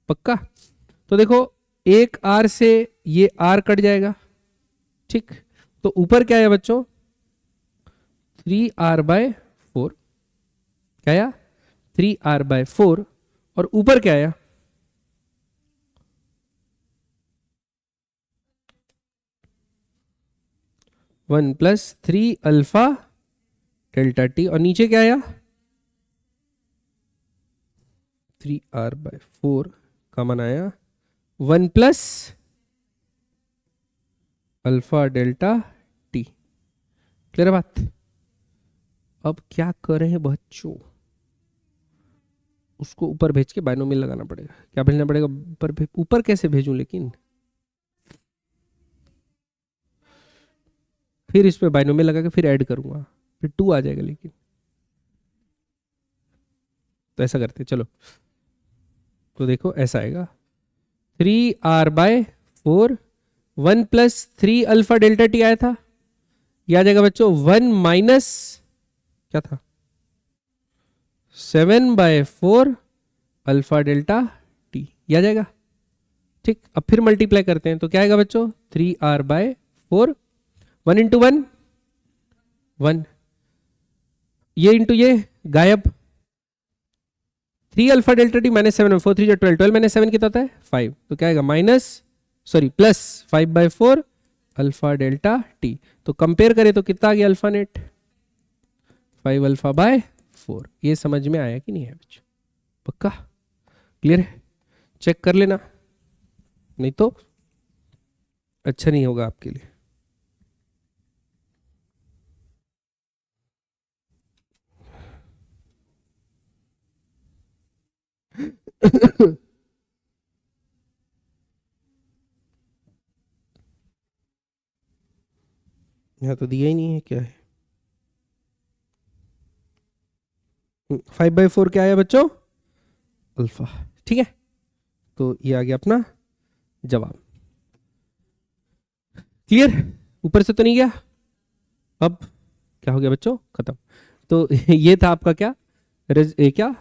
Speaker 1: पक्का। तो देखो एक r से ये r कट जाएगा, ठीक, तो ऊपर क्या है बच्चों 3r/4, क्या आया 3r/4, और ऊपर क्या आया 1 प्लस 3 अल्फा डेल्टा टी, और नीचे क्या आया 3r/4 कॉमन आया 1 plus alpha delta T. Clear बात? अब क्या कर रहे हैं बच्चों, उसको ऊपर भेज के बाइनोमियल लगाना पड़ेगा। क्या भेजना पड़ेगा ऊपर? ऊपर कैसे भेजूं, लेकिन फिर इसमें बाइनोमियल लगा के फिर ऐड करूंगा, फिर 2 आ जाएगा, लेकिन तो ऐसा करते चलो, तो देखो ऐसा आएगा 3r/4, 1 plus 3 alpha delta T आया था, यह आ जाएगा बच्चों 1 माइनस क्या था 7/4 अल्फा डेल्टा टी, यह आ जाएगा। ठीक, अब फिर मल्टीप्लाई करते हैं तो क्या आएगा बच्चों 3r/4, 1 इंटू 1 1, ये इंटू ये गायब, 3 alpha delta T minus 7, 4 3 12, 12 minus 7 कितना होता है 5, तो क्या आएगा minus sorry plus 5/4 alpha delta T. तो कंपेयर करें तो कितना आ गया अल्फा नेट 5 अल्फा/4। ये समझ में आया कि नहीं है बच्चों? पक्का क्लियर है? चेक कर लेना, नहीं तो अच्छा नहीं होगा आपके लिए। यहाँ तो दिया ही नहीं है, क्या है 5/4 क्या आया बच्चों अल्फा। ठीक है, तो ये आ गया अपना जवाब। क्लियर? ऊपर से तो नहीं गया? अब क्या हो गया बच्चों खत्म। तो ये था आपका क्या क्या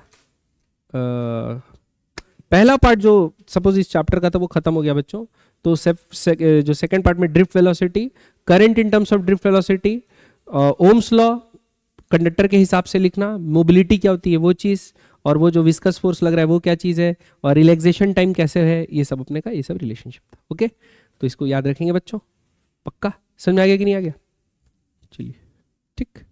Speaker 1: पहला पार्ट जो सपोज इस चैप्टर का था वो खत्म हो गया बच्चों। तो जो सेकंड पार्ट में drift velocity, current in terms of drift velocity, Ohm's law conductor के हिसाब से लिखना, मोबिलिटी क्या होती है वो चीज़, और वो जो विस्कस फोर्स लग रहा है वो क्या चीज़ है, और रिलैक्सेशन टाइम कैसे है, ये सब अपने का ये सब रिलेशनशिप था। ओके, तो इसको याद रखेंगे बच्चों, पक्का समझ में आ गया कि नहीं आ गया? चलिए ठीक।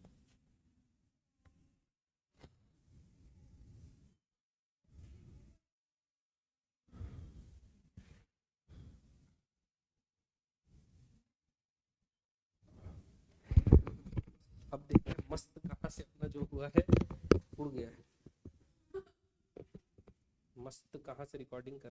Speaker 1: अब देखिए मस्त कहाँ से अपना जो हुआ है उड़ गया है, मस्त कहाँ से रिकॉर्डिंग कर